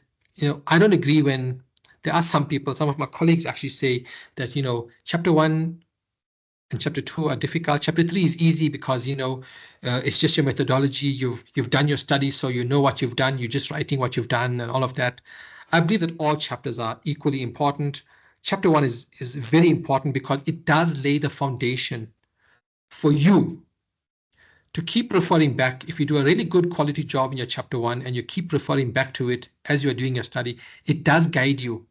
I don't agree when there are some people. Some of my colleagues actually say that chapter 1 and chapter 2 are difficult. Chapter 3 is easy because it's just your methodology. You've done your study, so you know what you've done. You're just writing what you've done and all of that. I believe that all chapters are equally important. Chapter 1 is very important because it does lay the foundation for you to keep referring back. If you do a really good quality job in your chapter 1 and you keep referring back to it as you are doing your study, it does guide you.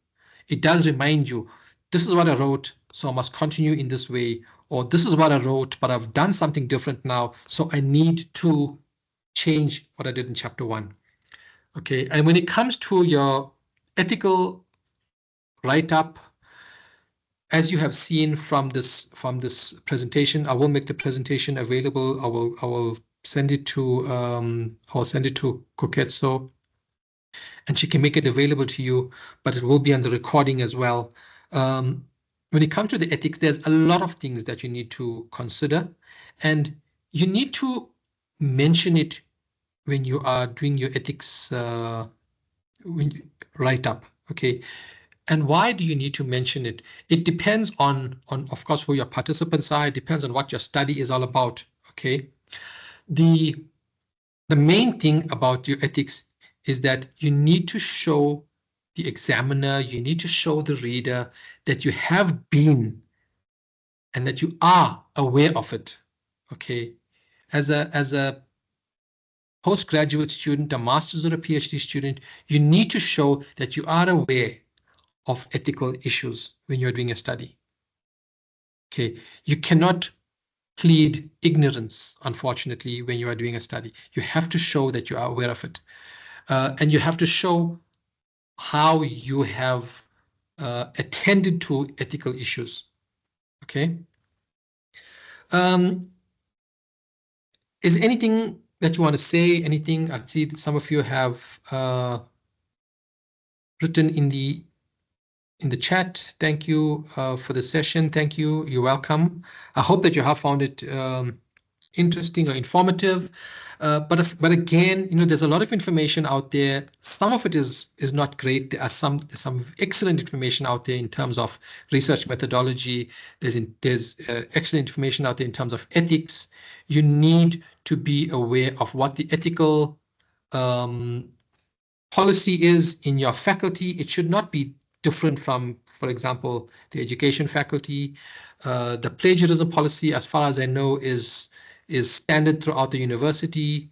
It does remind you, this is what I wrote, so I must continue in this way, or this is what I wrote, but I've done something different now, so I need to change what I did in chapter 1. Okay, and when it comes to your ethical write-up, as you have seen from this presentation, I will make the presentation available. I will send it to Koketso, and she can make it available to you, but it will be on the recording as well. When it comes to the ethics, there's a lot of things that you need to consider, and you need to mention it when you are doing your ethics write-up. Okay. And why do you need to mention it? It depends on of course, who your participants are. It depends on what your study is all about. Okay. The main thing about your ethics is that you need to show the examiner, you need to show the reader that you have been and that you are aware of it. Okay. As a postgraduate student, a master's or a PhD student, you need to show that you are aware of ethical issues when you're doing a study. Okay, you cannot plead ignorance, unfortunately, when you are doing a study. You have to show that you are aware of it. And you have to show how you have attended to ethical issues. Okay. Is there anything that you want to say? Anything? I see that some of you have written in the chat. Thank you for the session. Thank you. You're welcome. I hope that you have found it interesting or informative. But again, there's a lot of information out there. Some of it is not great. There are some excellent information out there in terms of research methodology. There's excellent information out there in terms of ethics. You need to be aware of what the ethical policy is in your faculty. It should not be different from, for example, the education faculty. The plagiarism policy, as far as I know, is standard throughout the university.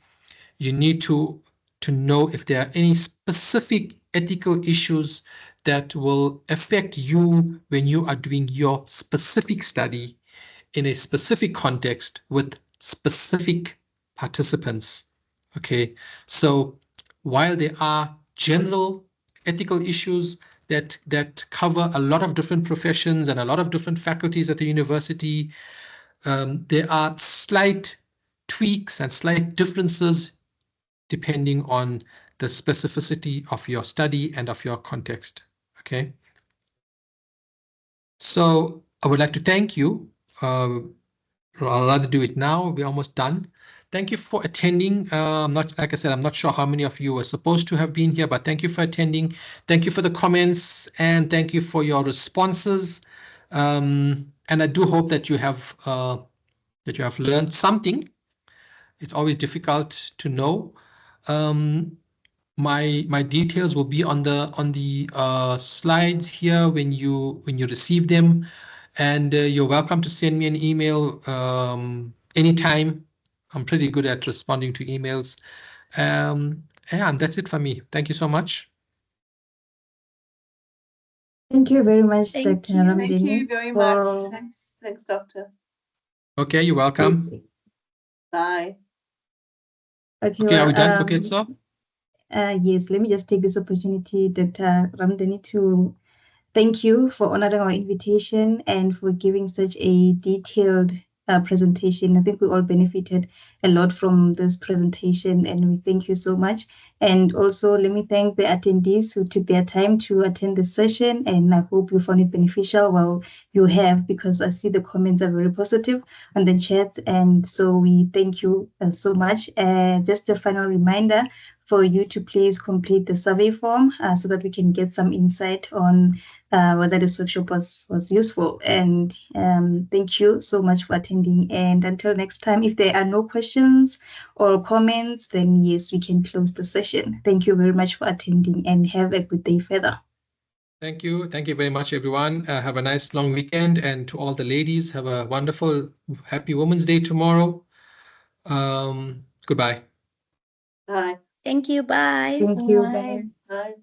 You need to know if there are any specific ethical issues that will affect you when you are doing your specific study in a specific context with specific participants. Okay, so while there are general ethical issues that cover a lot of different professions and a lot of different faculties at the university, there are slight tweaks and slight differences depending on the specificity of your study and of your context. Okay. So I would like to thank you. I'll rather do it now. We're almost done. Thank you for attending. Like I said, I'm not sure how many of you were supposed to have been here, but thank you for attending. Thank you for the comments and thank you for your responses. And I do hope that you have learned something. It's always difficult to know. My details will be on the slides here when you receive them, and you're welcome to send me an email anytime. I'm pretty good at responding to emails. And that's it for me. Thank you so much. Thank you very much, Thank Dr. you. Ramdeni. Thank you very much. Thanks, Doctor. Okay, you're welcome. Bye. Okay, are we done, Koketso? Yes, let me just take this opportunity, Dr. Ramdeni, to thank you for honoring our invitation and for giving such a detailed presentation. I think we all benefited a lot from this presentation, and we thank you so much. And also, let me thank the attendees who took their time to attend the session, and I hope you found it beneficial. Well, you have, because I see the comments are very positive on the chat, and so we thank you so much. Just a final reminder for you to please complete the survey form so that we can get some insight on whether this workshop was useful. And thank you so much for attending. And until next time, if there are no questions or comments, then yes, we can close the session. Thank you very much for attending and have a good day further. Thank you. Thank you very much, everyone. Have a nice long weekend. And to all the ladies, have a wonderful, happy Women's Day tomorrow. Goodbye. Bye. Thank you. Bye. Thank you. Bye. Bye.